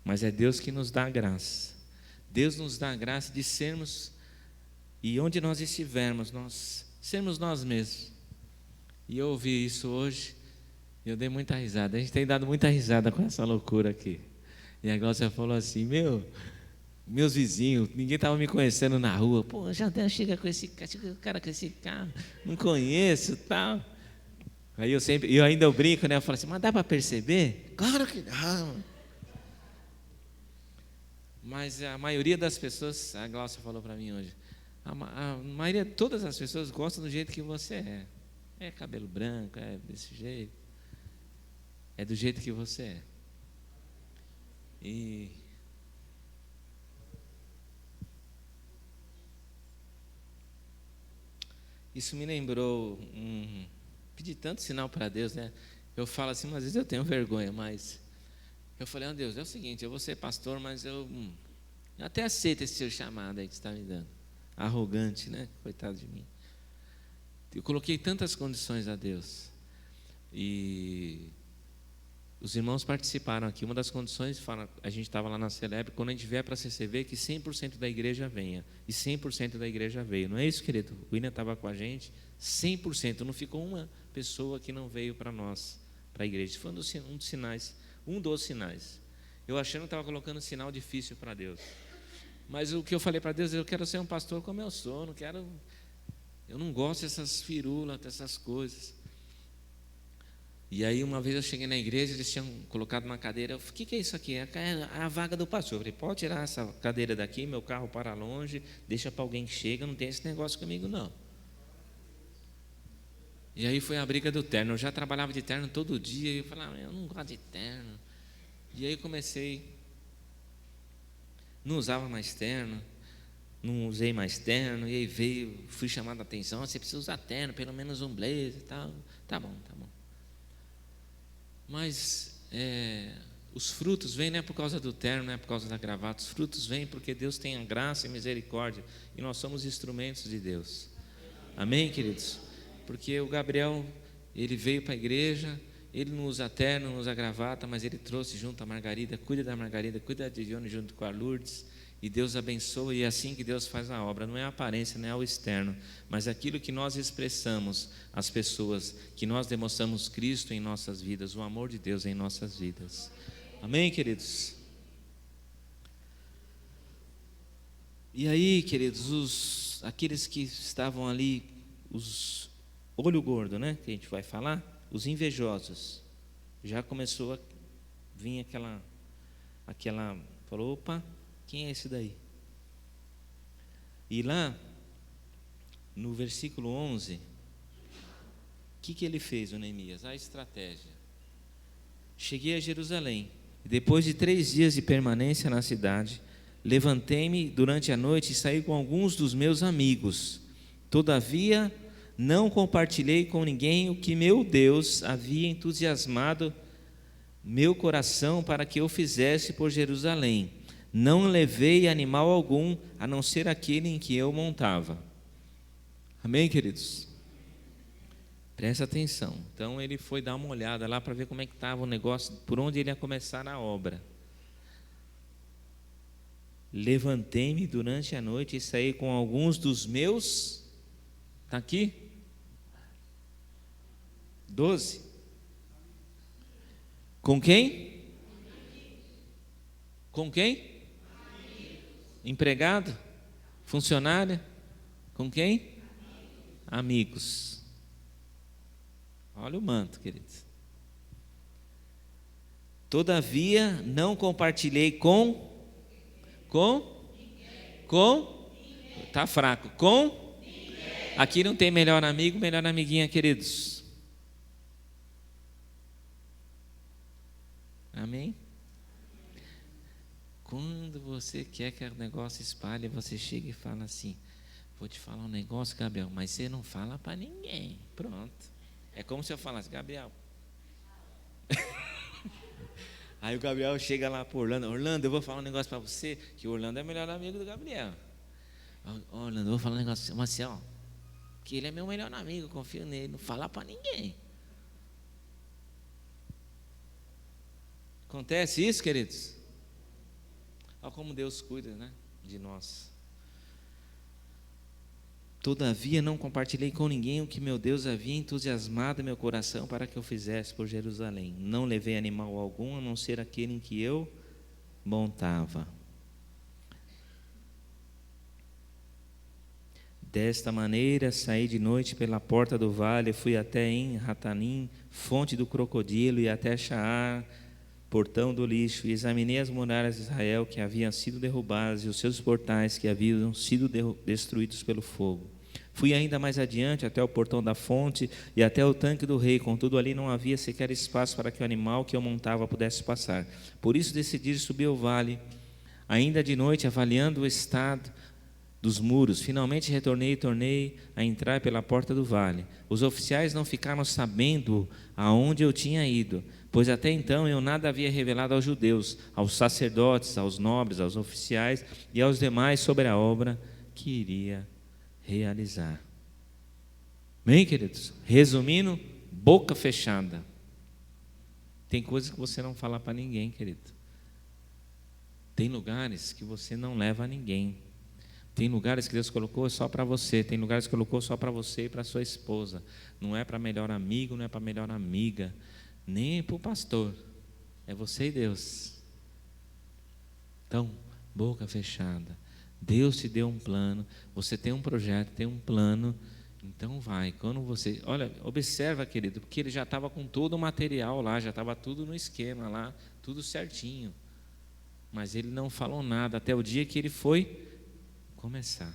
Mas é Deus que nos dá a graça. Deus nos dá a graça de sermos, e onde nós estivermos, nós sermos nós mesmos. E eu ouvi isso hoje, e eu dei muita risada. A gente tem dado muita risada com essa loucura aqui. E a Glócia falou assim: meus vizinhos, ninguém estava me conhecendo na rua. Pô, já chega com esse cara com esse carro, não conheço, tal. Aí eu ainda brinco, né? Eu falo assim: mas dá para perceber? Claro que dá. Mas a maioria das pessoas, a Glócia falou para mim hoje, a maioria, todas as pessoas gostam do jeito que você é. É cabelo branco, é desse jeito. É do jeito que você é. E isso me lembrou, pedi tanto sinal para Deus, né? Eu falo assim, mas às vezes eu tenho vergonha, mas eu falei: Deus, é o seguinte, eu vou ser pastor, mas eu até aceito esse seu chamado aí que você está me dando. Arrogante, né? Coitado de mim. Eu coloquei tantas condições a Deus. E os irmãos participaram aqui. Uma das condições, a gente estava lá na Celebre, quando a gente vier para a CCV, que 100% da igreja venha. E 100% da igreja veio. Não é isso, querido? O William estava com a gente. 100%. Não ficou uma pessoa que não veio para nós, para a igreja. Isso foi um dos sinais. Eu achando que estava colocando um sinal difícil para Deus. Mas o que eu falei para Deus, eu quero ser um pastor como eu sou, eu não gosto dessas firulas, dessas coisas. E aí uma vez eu cheguei na igreja, eles tinham colocado uma cadeira, eu falei, o que é isso aqui? É a vaga do pastor. Eu falei, pode tirar essa cadeira daqui, meu carro para longe, deixa para alguém que chega, não tem esse negócio comigo não. E aí foi a briga do terno, eu já trabalhava de terno todo dia, e eu falava, eu não gosto de terno. E aí comecei, não usava mais terno, não usei mais terno, e aí fui chamado a atenção, você precisa usar terno, pelo menos um blazer e tal. Tá bom. Mas os frutos vêm não é por causa do terno, não é por causa da gravata, os frutos vêm porque Deus tem a graça e misericórdia, e nós somos instrumentos de Deus. Amém, queridos? Porque o Gabriel, ele veio para a igreja, ele não usa terno, não usa gravata, mas ele trouxe junto a Margarida, cuida da Margarida, cuida de Dione junto com a Lourdes, e Deus abençoa, e é assim que Deus faz a obra, não é a aparência, não é o externo, mas aquilo que nós expressamos às pessoas, que nós demonstramos Cristo em nossas vidas, o amor de Deus em nossas vidas. Amém, queridos? E aí, queridos, aqueles que estavam ali, os olho gordo, né, que a gente vai falar, os invejosos, já começou a vir aquela, falou, opa, quem é esse daí? E lá, no versículo 11, o que ele fez, o Neemias? A estratégia. Cheguei a Jerusalém, e depois de 3 dias de permanência na cidade, levantei-me durante a noite e saí com alguns dos meus amigos. Todavia, não compartilhei com ninguém o que meu Deus havia entusiasmado meu coração para que eu fizesse por Jerusalém. Não levei animal algum, a não ser aquele em que eu montava. Amém, queridos? Presta atenção. Então ele foi dar uma olhada lá para ver como é que estava o negócio, por onde ele ia começar a obra. Levantei-me durante a noite e saí com alguns dos meus. Está aqui? 12. Com quem? Com quem? Empregado? Funcionária? Com quem? Amigos. Olha o manto, queridos. Todavia não compartilhei com tá fraco. Aqui não tem melhor amigo, melhor amiguinha, queridos. Amém? Quando você quer que o negócio espalhe, você chega e fala assim, vou te falar um negócio, Gabriel, mas você não fala para ninguém. Pronto. É como se eu falasse, Gabriel. Aí o Gabriel chega lá para Orlando, eu vou falar um negócio para você, que o Orlando é o melhor amigo do Gabriel. Orlando, eu vou falar um negócio, Marcelo, que ele é meu melhor amigo, eu confio nele, não fala para ninguém. Acontece isso, queridos? Olha como Deus cuida, né, de nós. Todavia não compartilhei com ninguém o que meu Deus havia entusiasmado meu coração para que eu fizesse por Jerusalém. Não levei animal algum, a não ser aquele em que eu montava. Desta maneira saí de noite pela porta do vale, fui até em Ratanim, fonte do crocodilo, e até Shaar, portão do lixo, e examinei as muralhas de Israel que haviam sido derrubadas e os seus portais que haviam sido destruídos pelo fogo. Fui ainda mais adiante até o portão da fonte e até o tanque do rei, contudo ali não havia sequer espaço para que o animal que eu montava pudesse passar. Por isso decidi subir ao vale, ainda de noite, avaliando o estado dos muros. Finalmente retornei e tornei a entrar pela porta do vale. Os oficiais não ficaram sabendo aonde eu tinha ido, pois até então eu nada havia revelado aos judeus, aos sacerdotes, aos nobres, aos oficiais e aos demais sobre a obra que iria realizar. Bem, queridos? Resumindo, boca fechada. Tem coisas que você não fala para ninguém, querido. Tem lugares que você não leva a ninguém. Tem lugares que Deus colocou só para você. Tem lugares que colocou só para você e para sua esposa. Não é para melhor amigo, não é para melhor amiga, nem para o pastor. É você e Deus. Então, boca fechada. Deus te deu um plano, você tem um projeto, tem um plano, então vai. Quando você, olha, observa, querido, porque ele já estava com todo o material lá, já estava tudo no esquema lá, tudo certinho. Mas ele não falou nada até o dia que ele foi começar.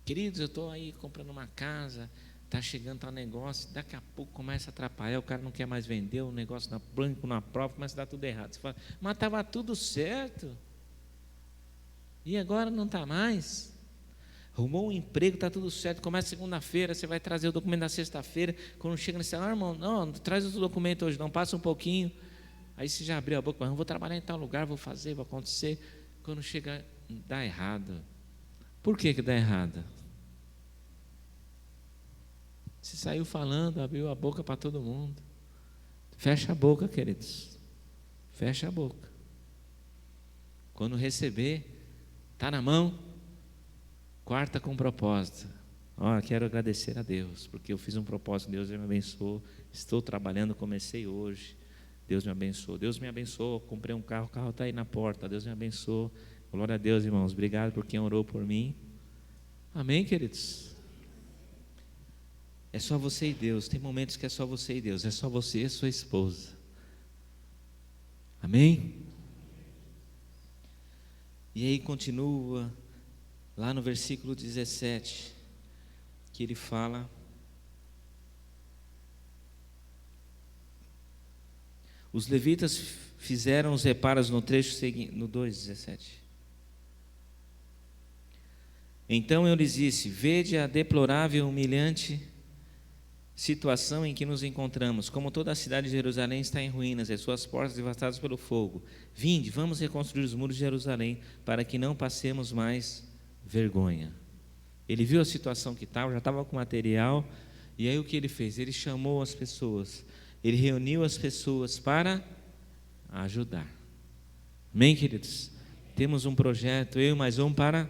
Queridos, eu estou aí comprando uma casa, está chegando tal negócio, daqui a pouco começa a atrapalhar, o cara não quer mais vender, o negócio na branco, na prova, começa a dar tudo errado. Você fala, mas estava tudo certo. E agora não está mais. Arrumou um emprego, está tudo certo. Começa segunda-feira, você vai trazer o documento na sexta-feira. Quando chega nesse irmão, não traz o documento hoje, não, passa um pouquinho. Aí você já abriu a boca, mas eu vou trabalhar em tal lugar, vou fazer, vai acontecer. Quando chega, dá errado. Por que dá errado? Você saiu falando, abriu a boca para todo mundo. Fecha a boca, queridos. Fecha a boca. Quando receber, está na mão, quarta com propósito. Quero agradecer a Deus, porque eu fiz um propósito, Deus me abençoou. Estou trabalhando, comecei hoje. Deus me abençoou. Deus me abençoou. Comprei um carro, o carro está aí na porta. Deus me abençoou. Glória a Deus, irmãos. Obrigado por quem orou por mim. Amém, queridos? É só você e Deus. Tem momentos que é só você e Deus. É só você e sua esposa. Amém? E aí continua lá no versículo 17, que ele fala: os levitas fizeram os reparos no trecho seguinte, no 2:17. Então eu lhes disse: vede a deplorável e humilhante situação em que nos encontramos, como toda a cidade de Jerusalém está em ruínas, e suas portas devastadas pelo fogo. Vinde, vamos reconstruir os muros de Jerusalém, para que não passemos mais vergonha. Ele viu a situação que estava, já estava com material, e aí o que ele fez? Ele chamou as pessoas, ele reuniu as pessoas para ajudar. Amém, queridos? Temos um projeto, eu e mais um para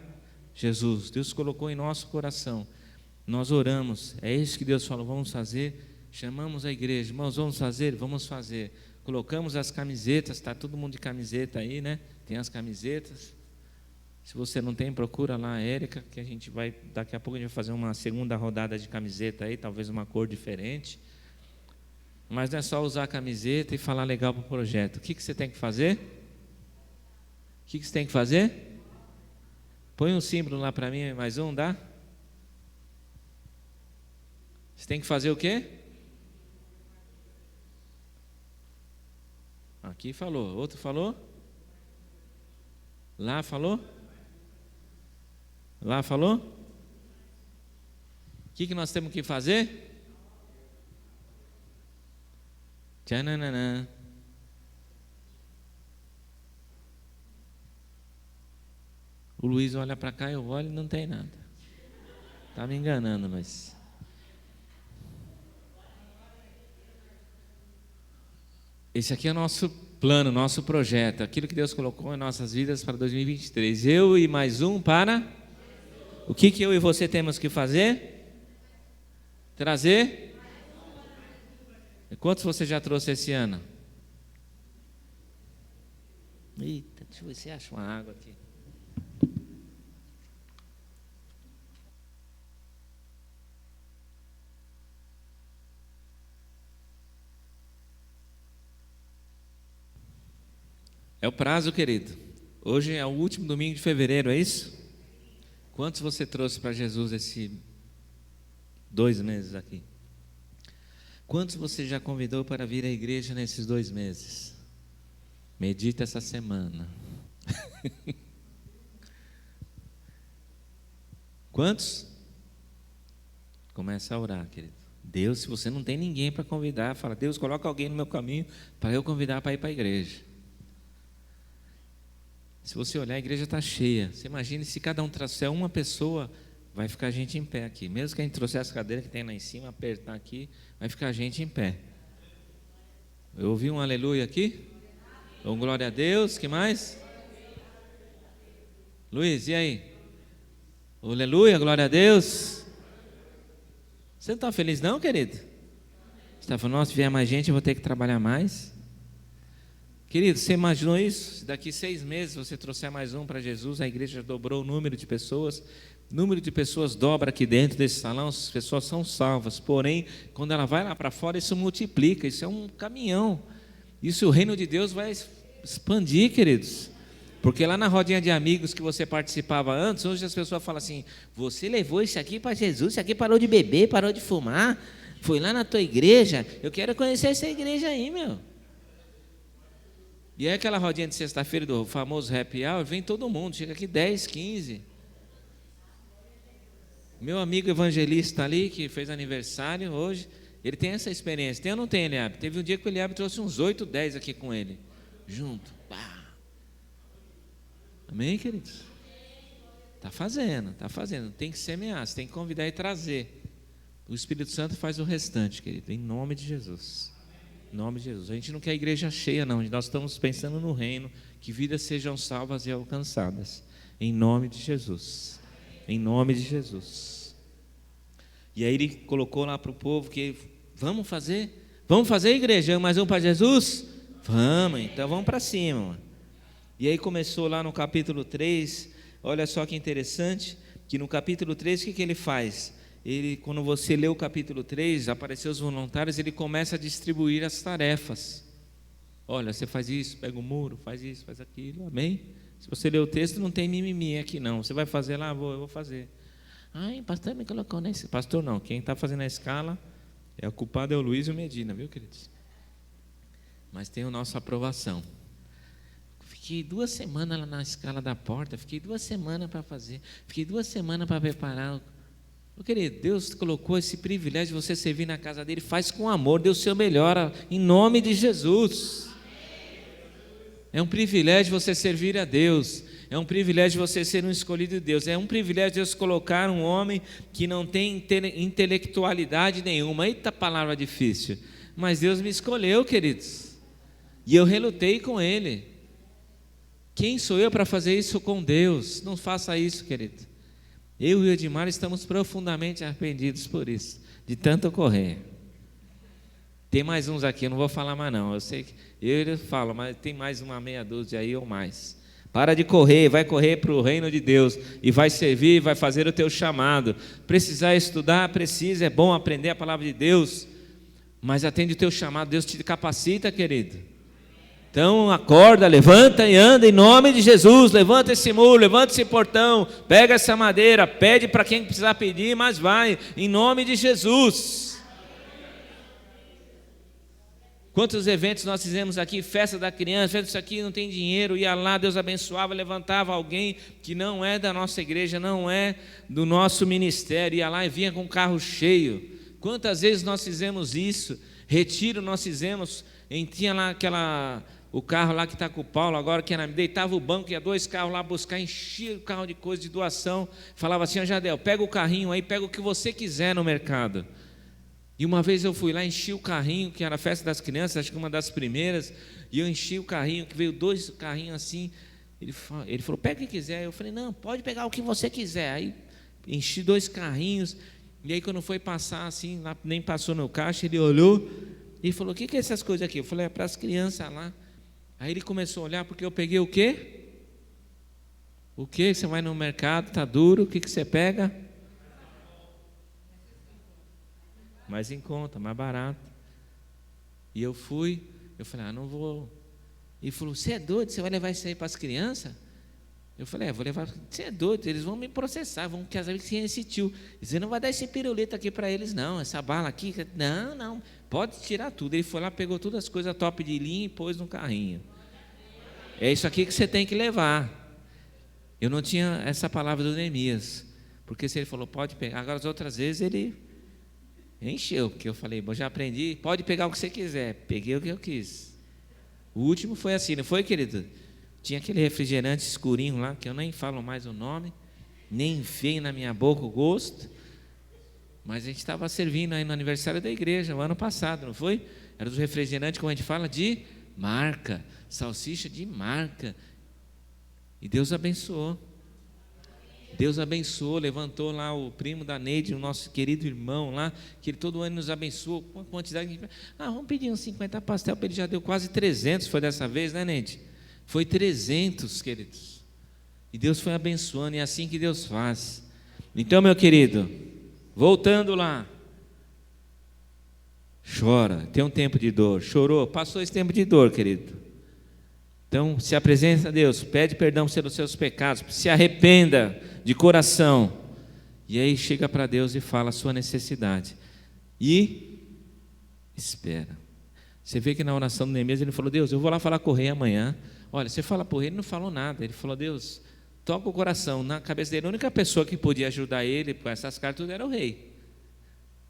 Jesus. Deus colocou em nosso coração. Nós oramos, é isso que Deus falou, vamos fazer. Chamamos a igreja, irmãos, vamos fazer? Vamos fazer. Colocamos as camisetas, está todo mundo de camiseta aí, né? Tem as camisetas. Se você não tem, procura lá a Érica, que a gente vai, daqui a pouco a gente vai fazer uma segunda rodada de camiseta aí, talvez uma cor diferente. Mas não é só usar a camiseta e falar legal para o projeto. O que você tem que fazer? O que você tem que fazer? Põe um símbolo lá para mim, mais um, dá? Você tem que fazer o quê? Aqui falou, outro falou? Lá falou? Lá falou? O que nós temos que fazer? Tchananã. O Luiz olha para cá, eu olho e não tem nada. Está me enganando, mas... esse aqui é o nosso plano, nosso projeto, aquilo que Deus colocou em nossas vidas para 2023. Eu e mais um para... o que eu e você temos que fazer? Trazer? E quantos você já trouxe esse ano? Eita, deixa eu ver se acha uma água aqui. É o prazo, querido. Hoje é o último domingo de fevereiro, é isso? Quantos você trouxe para Jesus esses 2 meses aqui? Quantos você já convidou para vir à igreja nesses 2 meses? Medita essa semana. Quantos? Começa a orar, querido. Deus, se você não tem ninguém para convidar, fala: Deus, coloca alguém no meu caminho para eu convidar para ir para a igreja. Se você olhar, a igreja está cheia. Você imagine se cada um trouxer uma pessoa, vai ficar gente em pé aqui. Mesmo que a gente trouxer as cadeiras que tem lá em cima, apertar aqui, vai ficar gente em pé. Eu ouvi um aleluia aqui? Um glória a Deus, que mais? Luiz, e aí? Aleluia, glória a Deus. Você não está feliz não, querido? Você está falando, nossa, se vier mais gente, eu vou ter que trabalhar mais. Querido, você imaginou isso? Se daqui 6 meses você trouxer mais um para Jesus, a igreja dobrou o número de pessoas. O número de pessoas dobra aqui dentro desse salão, as pessoas são salvas. Porém, quando ela vai lá para fora, isso multiplica, isso é um caminhão. Isso o reino de Deus vai expandir, queridos. Porque lá na rodinha de amigos que você participava antes, hoje as pessoas falam assim: você levou isso aqui para Jesus, isso aqui parou de beber, parou de fumar, foi lá na tua igreja, eu quero conhecer essa igreja aí, meu. E aí aquela rodinha de sexta-feira do famoso happy hour, vem todo mundo, chega aqui 10, 15. Meu amigo evangelista ali, que fez aniversário hoje, ele tem essa experiência. Tem ou não tem, Eliabe? Teve um dia que o Eliabe trouxe uns 8, 10 aqui com ele, junto. Pá. Amém, queridos? Está fazendo. Tem que semear, você tem que convidar e trazer. O Espírito Santo faz o restante, querido, em nome de Jesus. Em nome de Jesus. A gente não quer igreja cheia, não. Nós estamos pensando no reino, que vidas sejam salvas e alcançadas. Em nome de Jesus. Em nome de Jesus. E aí ele colocou lá para o povo que vamos fazer igreja, mais um para Jesus? Vamos, então vamos para cima. Mano. E aí começou lá no capítulo 3, olha só que interessante, que no capítulo 3 o que ele faz? Ele, quando você lê o capítulo 3, apareceu os voluntários, ele começa a distribuir as tarefas. Olha, você faz isso, pega o muro, faz isso, faz aquilo, amém? Se você ler o texto, não tem mimimi aqui não, você vai fazer lá, eu vou fazer. Ai, pastor me colocou nesse... Pastor não, quem está fazendo a escala, o culpado é o Luiz e o Medina, viu, queridos? Mas tem a nossa aprovação. Fiquei 2 semanas lá na escala da porta, fiquei 2 semanas para fazer, fiquei 2 semanas para preparar. Meu querido, Deus colocou esse privilégio de você servir na casa dele, faz com amor, dê o seu melhor, em nome de Jesus. É um privilégio você servir a Deus, é um privilégio você ser um escolhido de Deus, é um privilégio Deus colocar um homem que não tem intelectualidade nenhuma. Eita palavra difícil, mas Deus me escolheu, queridos, e eu relutei com ele. Quem sou eu para fazer isso com Deus? Não faça isso, querido. Eu e o Edmar estamos profundamente arrependidos por isso, de tanto correr. Tem mais uns aqui, eu não vou falar mais não, eu sei que eu falo, mas tem mais uma meia dúzia aí ou mais. Para de correr, vai correr para o reino de Deus, e vai servir, vai fazer o teu chamado. Precisar estudar, precisa, é bom aprender a palavra de Deus, mas atende o teu chamado, Deus te capacita, querido. Então acorda, levanta e anda em nome de Jesus, levanta esse muro, levanta esse portão, pega essa madeira, pede para quem precisar pedir, mas vai, em nome de Jesus. Quantos eventos nós fizemos aqui, festa da criança, isso aqui não tem dinheiro, ia lá, Deus abençoava, levantava alguém que não é da nossa igreja, não é do nosso ministério, ia lá e vinha com o carro cheio. Quantas vezes nós fizemos isso? Retiro nós fizemos, tinha lá o carro lá que está com o Paulo agora, que deitava o banco, ia 2 carros lá buscar, enchia o carro de coisa de doação, falava assim: Jadel, pega o carrinho aí, pega o que você quiser no mercado. E uma vez eu fui lá, enchi o carrinho, que era a festa das crianças, acho que uma das primeiras, e eu enchi o carrinho, que veio 2 carrinhos assim, ele falou, pega o que quiser. Eu falei, não, pode pegar o que você quiser. Aí enchi 2 carrinhos, e aí quando foi passar assim, lá, nem passou no caixa, ele olhou e falou, o que é essas coisas aqui? Eu falei, é para as crianças lá. Aí ele começou a olhar, porque eu peguei o quê? O quê? Você vai no mercado, está duro, o que você pega? Mais em conta, mais barato. E eu falei, não vou. Ele falou, você é doido, você vai levar isso aí para as crianças? Eu falei, vou levar, você é doido, eles vão me processar, vão querer saber que você é esse tio. Você não vai dar esse pirulito aqui para eles não, essa bala aqui, não, pode tirar tudo. Ele foi lá, pegou todas as coisas top de linha e pôs no carrinho. É isso aqui que você tem que levar. Eu não tinha essa palavra do Neemias, porque se ele falou, pode pegar, agora as outras vezes ele encheu, porque eu falei, bom, já aprendi, pode pegar o que você quiser. Peguei o que eu quis. O último foi assim, não foi, querido? Tinha aquele refrigerante escurinho lá, que eu nem falo mais o nome, nem veio na minha boca o gosto, mas a gente estava servindo aí no aniversário da igreja, o ano passado, não foi? Era dos refrigerantes, como a gente fala, de marca, salsicha de marca, e Deus abençoou. Deus abençoou, levantou lá o primo da Neide, o nosso querido irmão lá, que ele todo ano nos abençoou com uma quantidade. Vamos pedir uns 50 pastel, ele já deu quase 300, foi dessa vez, né, Neide? Foi 300, queridos. E Deus foi abençoando, e é assim que Deus faz. Então, meu querido, voltando lá, chora, tem um tempo de dor, chorou, passou esse tempo de dor, querido. Então, se apresenta a Deus, pede perdão pelos seus pecados, se arrependa de coração, e aí chega para Deus e fala a sua necessidade, e espera. Você vê que na oração do Neemias ele falou: Deus, eu vou lá falar com o rei amanhã. Olha, você fala para o rei, ele não falou nada, ele falou: Deus, toca o coração. Na cabeça dele, a única pessoa que podia ajudar ele com essas cartas tudo era o rei,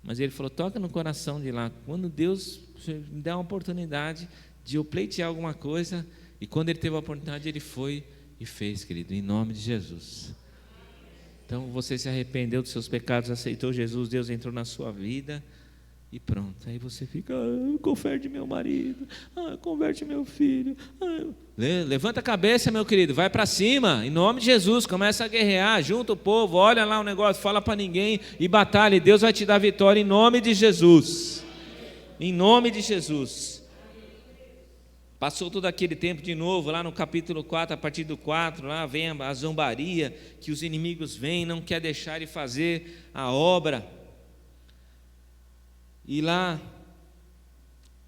mas ele falou: toca no coração de lá, quando Deus me der uma oportunidade de eu pleitear alguma coisa. E quando ele teve a oportunidade, ele foi e fez, querido, em nome de Jesus. Então você se arrependeu dos seus pecados, aceitou Jesus, Deus entrou na sua vida e pronto. Aí você fica: converte meu marido, converte meu filho. Levanta a cabeça, meu querido, vai para cima, em nome de Jesus, começa a guerrear, junta o povo, olha lá o negócio, fala para ninguém e batalha, e Deus vai te dar vitória em nome de Jesus. Em nome de Jesus. Passou todo aquele tempo de novo, lá no capítulo 4, a partir do 4, lá vem a zombaria, que os inimigos vêm, não quer deixar de fazer a obra. E lá,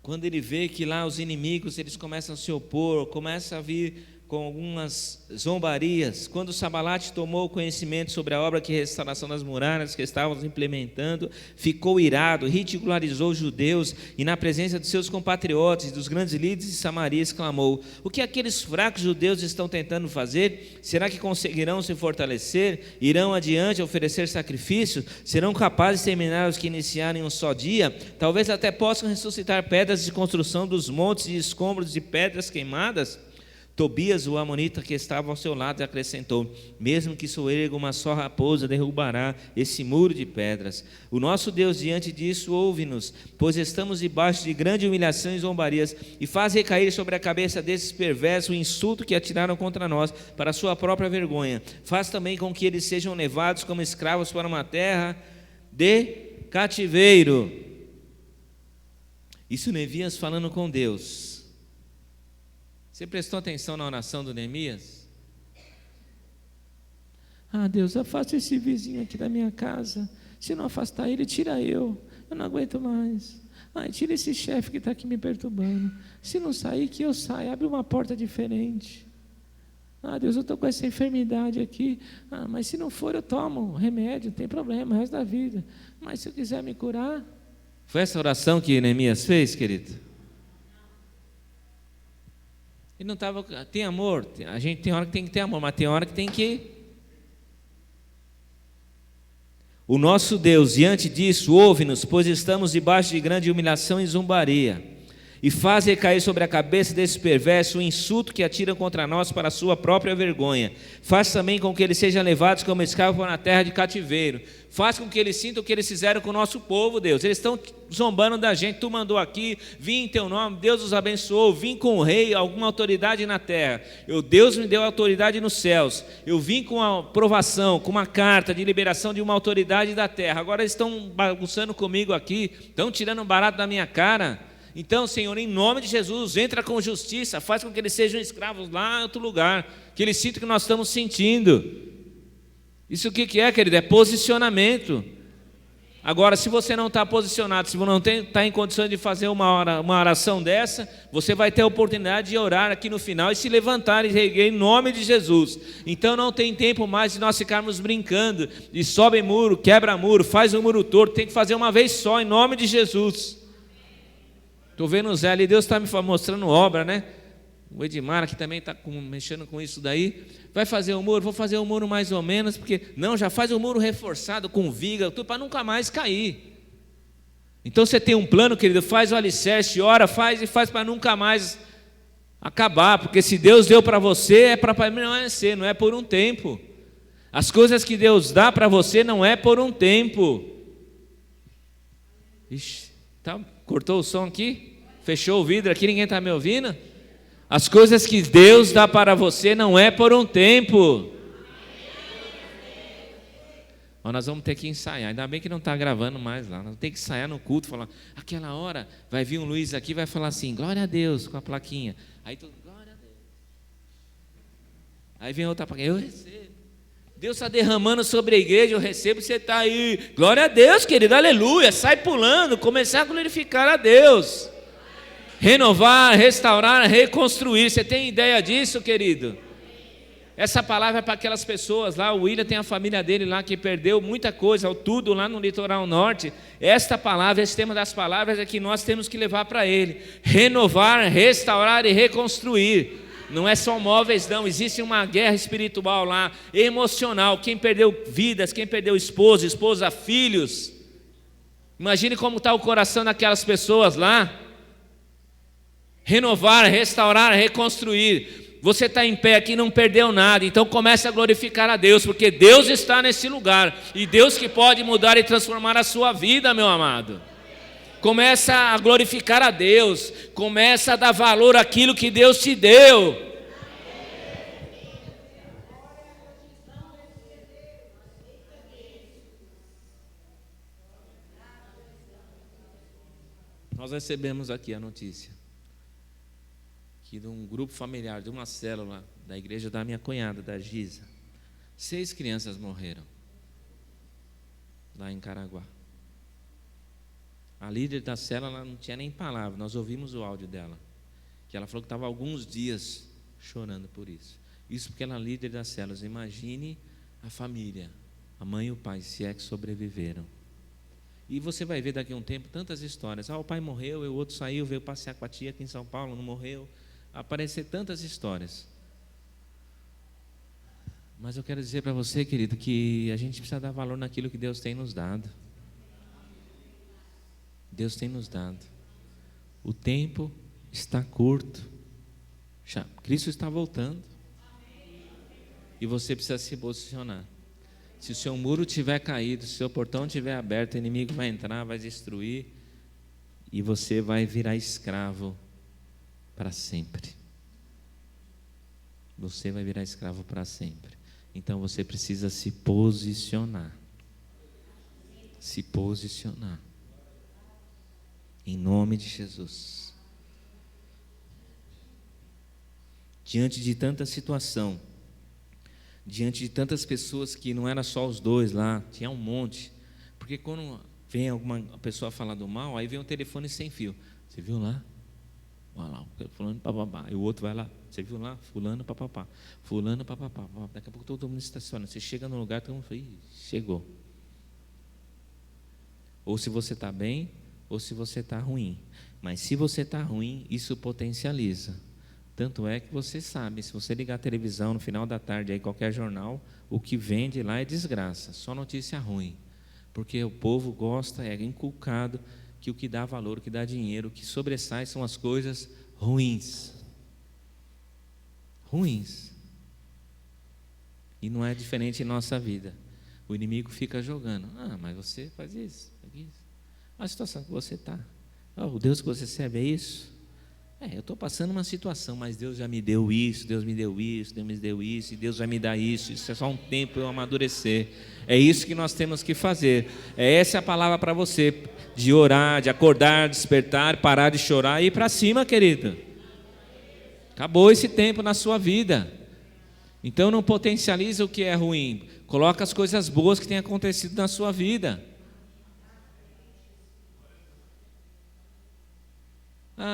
quando ele vê que lá os inimigos, eles começam a se opor, começa a vir com algumas zombarias. Quando Sambalate tomou conhecimento sobre a obra de restauração das muralhas que estavam implementando, ficou irado, ridicularizou os judeus e na presença de seus compatriotas e dos grandes líderes de Samaria exclamou: o que aqueles fracos judeus estão tentando fazer? Será que conseguirão se fortalecer? Irão adiante oferecer sacrifícios? Serão capazes de terminar os que iniciaram em um só dia? Talvez até possam ressuscitar pedras de construção dos montes e escombros de pedras queimadas? Tobias, o amonita que estava ao seu lado, acrescentou: mesmo que soerga uma só raposa, derrubará esse muro de pedras. O nosso Deus, diante disso, ouve-nos, pois estamos debaixo de grande humilhação e zombarias, e faz recair sobre a cabeça desses perversos o insulto que atiraram contra nós, para a sua própria vergonha. Faz também com que eles sejam levados como escravos para uma terra de cativeiro. Isso Neemias falando com Deus. Você prestou atenção na oração do Neemias? Deus, afasta esse vizinho aqui da minha casa. Se não afastar ele, tira eu não aguento mais. Tira esse chefe que está aqui me perturbando. Se não sair, que eu saia, abre uma porta diferente. Deus, eu estou com essa enfermidade aqui. Mas se não for, eu tomo remédio, não tem problema, o resto da vida. Mas se eu quiser me curar. Foi essa oração que Neemias fez, querido? Ele não estava. Tem amor, a gente tem hora que tem que ter amor, mas tem hora que tem que. O nosso Deus, diante disso, ouve-nos, pois estamos debaixo de grande humilhação e zombaria, e faz recair sobre a cabeça desse perverso o insulto que atiram contra nós para a sua própria vergonha. Faz também com que eles sejam levados como escravos para a terra de cativeiro. Faz com que eles sintam o que eles fizeram com o nosso povo, Deus. Eles estão zombando da gente. Tu mandou aqui, vim em teu nome, Deus os abençoou, vim com o rei, alguma autoridade na terra. Deus me deu autoridade nos céus. Eu vim com a aprovação, com uma carta de liberação de uma autoridade da terra. Agora eles estão bagunçando comigo aqui, estão tirando um barato da minha cara. Então, Senhor, em nome de Jesus, entra com justiça, faz com que eles sejam escravos lá em outro lugar, que eles sintam o que nós estamos sentindo. Isso o que é, querido? É posicionamento. Agora, se você não está posicionado, se você não está em condições de fazer uma oração dessa, você vai ter a oportunidade de orar aqui no final e se levantar e erguer em nome de Jesus. Então não tem tempo mais de nós ficarmos brincando, de sobe muro, quebra muro, faz um muro torto, tem que fazer uma vez só, em nome de Jesus. Estou vendo o Zé ali, Deus está me mostrando obra, né? O Edmar aqui também está mexendo com isso daí. Vai fazer o muro? Vou fazer o muro mais ou menos, porque não, já faz o muro reforçado com viga, tudo para nunca mais cair. Então você tem um plano, querido, faz o alicerce, ora, faz para nunca mais acabar, porque se Deus deu para você, é para permanecer, não é por um tempo. As coisas que Deus dá para você não é por um tempo. Ixi, tá, cortou o som aqui? Fechou o vidro aqui, ninguém está me ouvindo? As coisas que Deus dá para você não é por um tempo. Ó, nós vamos ter que ensaiar, ainda bem que não está gravando mais lá, nós vamos ter que ensaiar no culto, falar, aquela hora vai vir um Luiz aqui e vai falar assim, glória a Deus, com a plaquinha. Aí todo mundo, glória a Deus. Aí vem outra plaquinha, eu recebo. Deus está derramando sobre a igreja, eu recebo, você está aí. Glória a Deus, querido, aleluia. Sai pulando, começar a glorificar a Deus. Renovar, restaurar, reconstruir. Você tem ideia disso, querido? Essa palavra é para aquelas pessoas lá. O William tem a família dele lá que perdeu muita coisa, tudo lá no litoral norte. Esta palavra, esse tema das palavras é que nós temos que levar para ele. Renovar, restaurar e reconstruir. Não é só móveis, não, existe uma guerra espiritual lá, emocional. Quem perdeu vidas, quem perdeu esposa, filhos. Imagine como está o coração daquelas pessoas lá. Renovar, restaurar, reconstruir. Você está em pé aqui e não perdeu nada, então comece a glorificar a Deus, porque Deus está nesse lugar, e Deus que pode mudar e transformar a sua vida, meu amado. Começa a glorificar a Deus, começa a dar valor àquilo que Deus te deu. Nós recebemos aqui a notícia que de um grupo familiar, de uma célula da igreja da minha cunhada, da Giza, 6 crianças morreram lá em Caraguá. A líder da célula não tinha nem palavra, nós ouvimos o áudio dela, que ela falou que estava alguns dias chorando por isso. Isso porque ela é líder das células. Imagine a família, a mãe e o pai, se é que sobreviveram. E você vai ver daqui a um tempo tantas histórias. O pai morreu, o outro saiu, veio passear com a tia aqui em São Paulo, não morreu. Aparecer tantas histórias. Mas eu quero dizer para você, querido, que a gente precisa dar valor naquilo que Deus tem nos dado. Deus tem nos dado. O tempo está curto. Cristo está voltando. E você precisa se posicionar. Se o seu muro tiver caído, se o seu portão estiver aberto, o inimigo vai entrar, vai destruir, e você vai virar escravo para sempre. Você vai virar escravo para sempre. Então você precisa se posicionar. Se posicionar. Em nome de Jesus. Diante de tanta situação, diante de tantas pessoas que não era só os dois lá, tinha um monte. Porque quando vem alguma pessoa falar do mal, aí vem um telefone sem fio. Você viu lá? Olha lá, fulano papapá. E o outro vai lá, você viu lá? Fulano papapá. Fulano papapá. Daqui a pouco todo mundo estaciona. Você chega no lugar, todo mundo fala, chegou. Ou se você está bem, ou se você está ruim. Mas se você está ruim, isso potencializa. Tanto é que você sabe, se você ligar a televisão no final da tarde, aí qualquer jornal, o que vende lá é desgraça, só notícia ruim. Porque o povo gosta, é inculcado, que o que dá valor, o que dá dinheiro, o que sobressai são as coisas ruins. Ruins. E não é diferente em nossa vida. O inimigo fica jogando. Mas você faz isso, faz isso. A situação que você está. O Deus que você serve é isso? Eu estou passando uma situação, mas Deus já me deu isso, Deus me deu isso, Deus me deu isso, e Deus vai me dar isso. Isso é só um tempo para eu amadurecer. É isso que nós temos que fazer. Essa é a palavra para você, de orar, de acordar, despertar, parar de chorar e ir para cima, querido. Acabou esse tempo na sua vida. Então não potencializa o que é ruim. Coloca as coisas boas que têm acontecido na sua vida.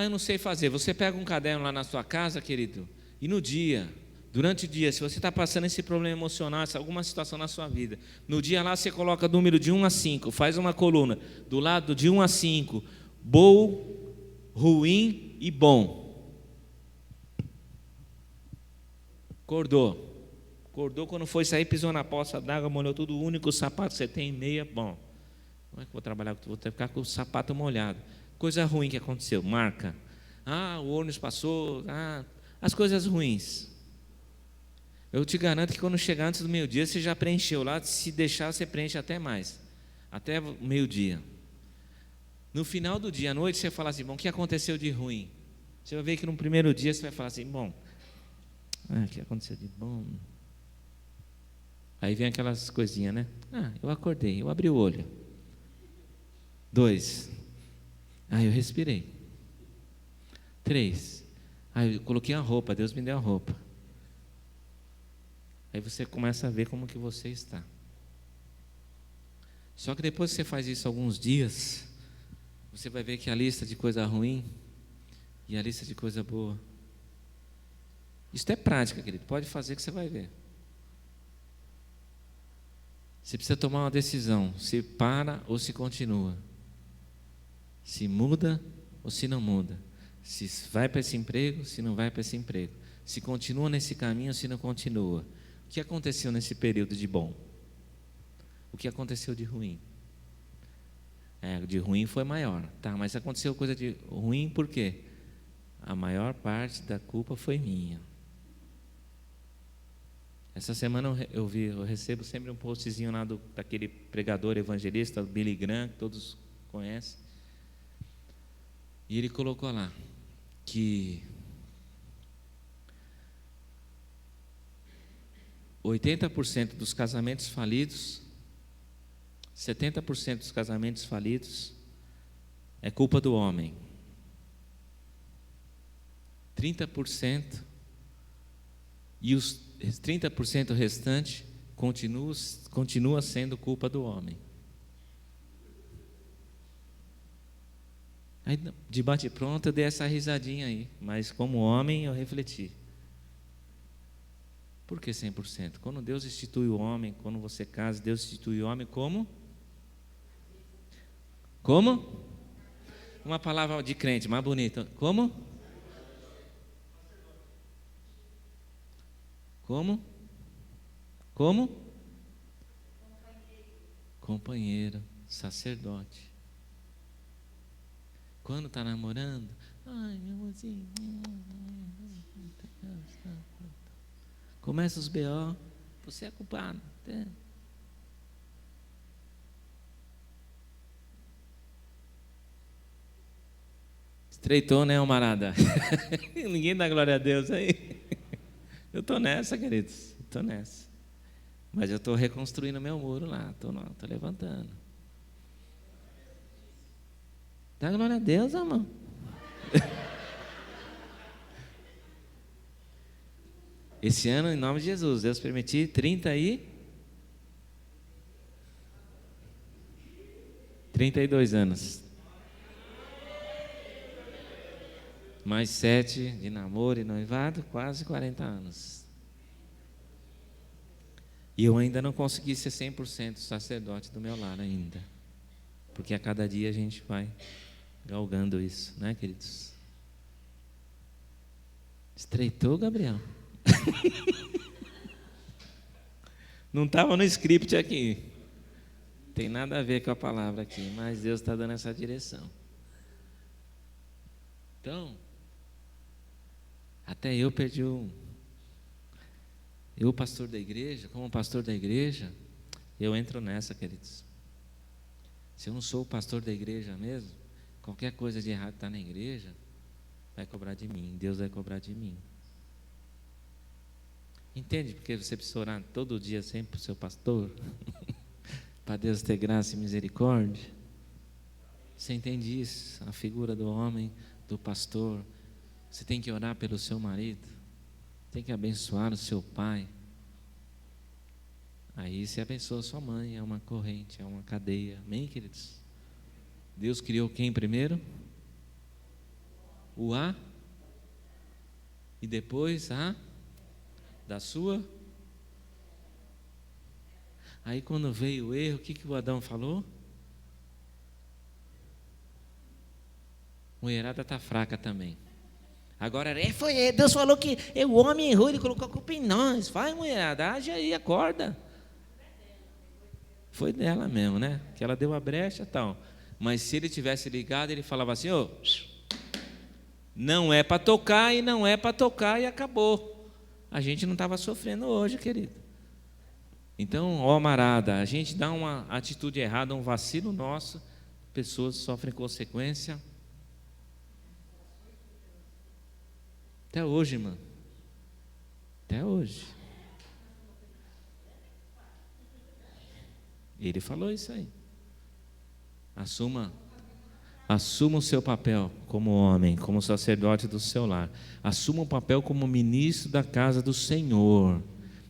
Eu não sei fazer. Você pega um caderno lá na sua casa, querido, e no dia, durante o dia, se você está passando esse problema emocional, alguma situação na sua vida, no dia lá você coloca o número de 1 a 5, faz uma coluna, do lado de 1 a 5, bom, ruim e bom. Acordou quando foi sair, pisou na poça d'água, molhou tudo, o único sapato que você tem, meia, bom. Como é que eu vou trabalhar? Vou ter que ficar com o sapato molhado. Coisa ruim que aconteceu, marca. O ônibus passou, as coisas ruins. Eu te garanto que quando chegar antes do meio-dia, você já preencheu lá, se deixar você preenche até mais, até o meio-dia. No final do dia, à noite, você fala assim, bom, o que aconteceu de ruim? Você vai ver que no primeiro dia você vai falar assim, bom, o que aconteceu de bom? Aí vem aquelas coisinhas, né? Eu acordei, eu abri o olho. 2, eu respirei. 3, eu coloquei a roupa, Deus me deu a roupa. Aí você começa a ver como que você está. Só que depois que você faz isso alguns dias, você vai ver que a lista de coisa ruim e a lista de coisa boa. Isso é prática, querido. Pode fazer que você vai ver. Você precisa tomar uma decisão, se para ou se continua. Se muda ou se não muda. Se vai para esse emprego, se não vai para esse emprego. Se continua nesse caminho ou se não continua. O que aconteceu nesse período de bom? O que aconteceu de ruim? De ruim foi maior. Tá, mas aconteceu coisa de ruim por quê? A maior parte da culpa foi minha. Essa semana eu recebo sempre um postzinho lá daquele pregador evangelista, Billy Graham, que todos conhecem. E ele colocou lá que 80% dos casamentos falidos, 70% dos casamentos falidos é culpa do homem. 30% e os 30% restante continua sendo culpa do homem. Aí, de bate-pronto, eu dei essa risadinha aí, mas como homem eu refleti. Por que 100%? Quando Deus institui o homem, quando você casa, Deus institui o homem como? Como? Uma palavra de crente mais bonita. Como? Como? Como? Companheiro, sacerdote. Quando está namorando, ai, meu amorzinho. Começa os B.O., você é culpado. Estreitou, né, Almarada? Ninguém dá glória a Deus aí. Eu estou nessa, queridos. Estou nessa. Mas eu estou reconstruindo meu muro lá. Estou levantando. Dá glória a Deus, irmão. Esse ano, em nome de Jesus, Deus permitir 32 anos. Mais 7 de namoro e noivado, quase 40 anos. E eu ainda não consegui ser 100% sacerdote do meu lar ainda. Porque a cada dia a gente vai galgando isso, né, queridos? Estreitou, Gabriel? Não estava no script aqui. Tem nada a ver com a palavra aqui, mas Deus está dando essa direção. Então, até eu perdi eu, pastor da igreja, como pastor da igreja, eu entro nessa, queridos. Se eu não sou o pastor da igreja mesmo, qualquer coisa de errado está na igreja, vai cobrar de mim, Deus vai cobrar de mim. Entende porque você precisa orar todo dia sempre para o seu pastor? Para Deus ter graça e misericórdia? Você entende isso? A figura do homem, do pastor. Você tem que orar pelo seu marido, tem que abençoar o seu pai. Aí você abençoa a sua mãe, é uma corrente, é uma cadeia. Amém, queridos? Deus criou quem primeiro? O A. E depois a da sua. Aí quando veio o erro, o que o Adão falou? Mulherada está fraca também. Agora, Deus falou que o homem errou, ele colocou a culpa em nós. Vai, mulherada, age aí, acorda. Foi dela mesmo, né? Que ela deu a brecha e tal. Mas se ele tivesse ligado, ele falava assim, não é para tocar e não é para tocar e acabou. A gente não estava sofrendo hoje, querido. Então, amarada, a gente dá uma atitude errada, um vacilo nosso, pessoas sofrem consequência. Até hoje, irmão. Até hoje. Ele falou isso aí. Assuma o seu papel como homem, como sacerdote do seu lar. Assuma o papel como ministro da casa do Senhor.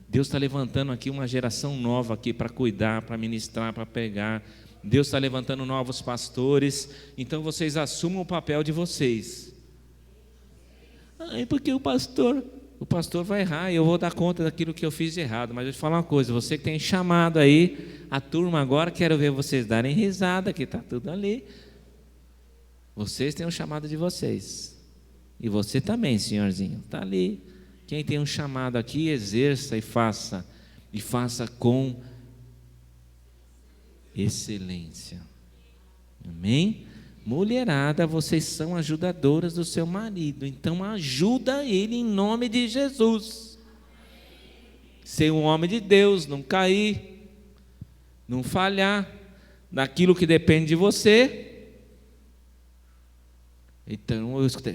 Deus está levantando aqui uma geração nova aqui para cuidar, para ministrar, para pregar. Deus está levantando novos pastores. Então vocês assumam o papel de vocês. Porque o pastor vai errar e eu vou dar conta daquilo que eu fiz de errado. Mas eu te falo uma coisa, você que tem chamado aí a turma agora, quero ver vocês darem risada, que está tudo ali. Vocês têm um chamado de vocês. E você também, senhorzinho, está ali. Quem tem um chamado aqui, exerça e faça. E faça com excelência. Amém? Mulherada, vocês são ajudadoras do seu marido. Então ajuda ele em nome de Jesus. Ser um homem de Deus, não cair, não falhar naquilo que depende de você. Então eu escutei.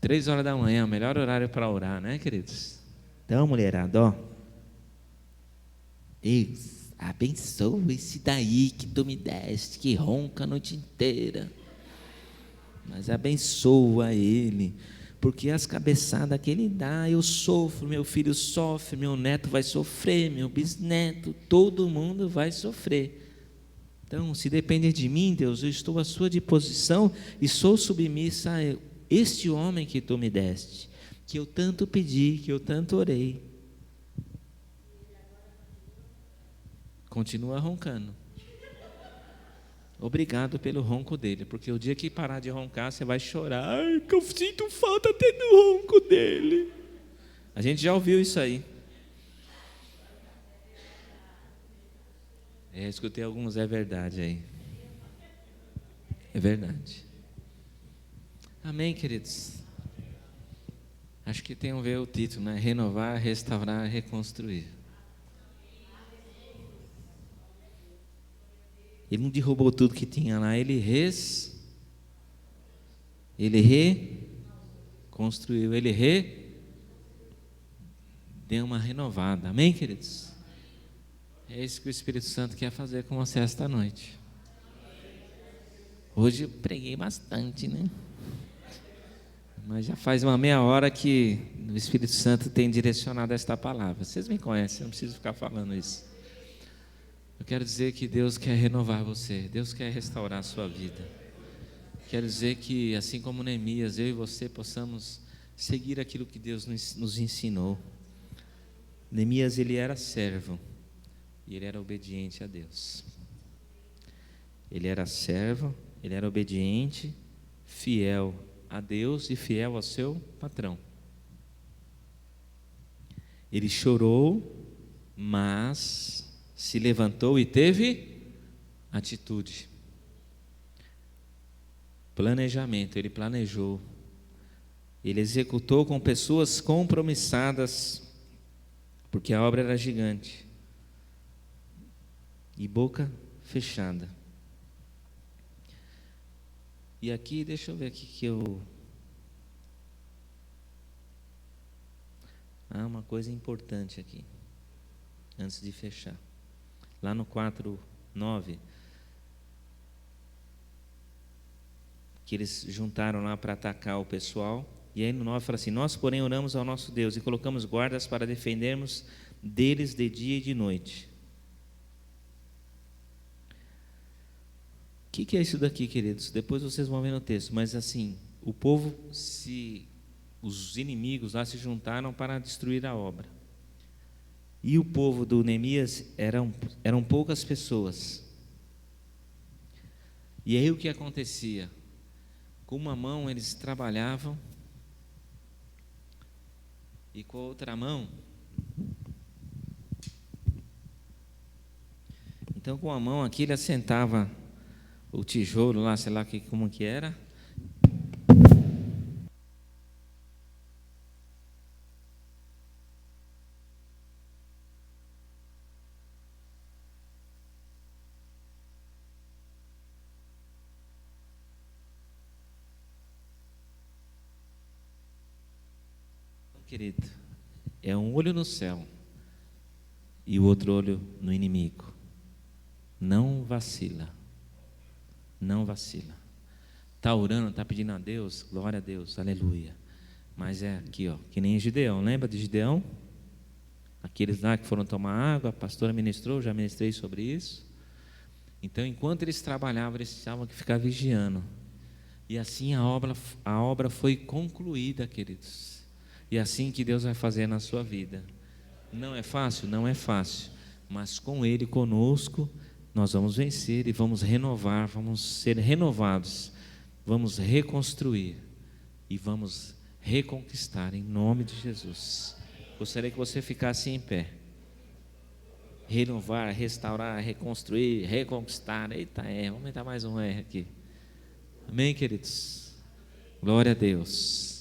3 horas da manhã, o melhor horário para orar, né, queridos? Então, mulherada, ó. Deus, abençoa esse daí que tu me deste, que ronca a noite inteira. Mas abençoa ele, porque as cabeçadas que ele dá, eu sofro, meu filho sofre, meu neto vai sofrer, meu bisneto, todo mundo vai sofrer. Então, se depender de mim, Deus, eu estou à sua disposição e sou submissa a este homem que tu me deste, que eu tanto pedi, que eu tanto orei. Continua roncando. Obrigado pelo ronco dele, porque o dia que parar de roncar, você vai chorar. Ai, que eu sinto falta até do ronco dele. A gente já ouviu isso aí. Escutei alguns, é verdade aí. É verdade. Amém, queridos? Acho que tem a ver o título, né? Renovar, restaurar, reconstruir. Ele não derrubou tudo que tinha lá, ele reconstruiu, deu uma renovada. Amém, queridos? É isso que o Espírito Santo quer fazer com você esta noite. Hoje eu preguei bastante, né? Mas já faz uma meia hora que o Espírito Santo tem direcionado esta palavra. Vocês me conhecem, eu não preciso ficar falando isso. Eu quero dizer que Deus quer renovar você, Deus quer restaurar a sua vida. Quero dizer que, assim como Neemias, eu e você possamos seguir aquilo que Deus nos ensinou. Neemias, ele era servo e ele era obediente a Deus. Ele era servo, ele era obediente, fiel a Deus e fiel ao seu patrão. Ele chorou, mas se levantou e teve atitude. Planejamento, ele planejou. Ele executou com pessoas compromissadas, porque a obra era gigante. E boca fechada. E aqui, deixa eu ver aqui que eu... uma coisa importante aqui, antes de fechar. Lá no 4:9, que eles juntaram lá para atacar o pessoal. E aí no 9 fala assim: nós, porém, oramos ao nosso Deus e colocamos guardas para defendermos deles de dia e de noite. O que é isso daqui, queridos? Depois vocês vão ver no texto. Mas assim, o povo, os inimigos lá se juntaram para destruir a obra. E o povo do Neemias eram poucas pessoas. E aí o que acontecia? Com uma mão eles trabalhavam e com a outra mão... Então com a mão aqui ele assentava o tijolo lá, sei lá como que era. querido, é um olho no céu e o outro olho no inimigo. Não vacila. Não vacila. Está orando, está pedindo a Deus, glória a Deus, aleluia. Mas é aqui, ó, que nem Gideão. Lembra de Gideão? Aqueles lá que foram tomar água, a pastora ministrou, já ministrei sobre isso. Então, enquanto eles trabalhavam, eles tinham que ficar vigiando. E assim a obra foi concluída, queridos. E assim que Deus vai fazer na sua vida. Não é fácil? Não é fácil. Mas com Ele conosco, nós vamos vencer e vamos renovar, vamos ser renovados. Vamos reconstruir e vamos reconquistar em nome de Jesus. Gostaria que você ficasse em pé. Renovar, restaurar, reconstruir, reconquistar. Eita, vamos aumentar mais um R aqui. Amém, queridos? Glória a Deus.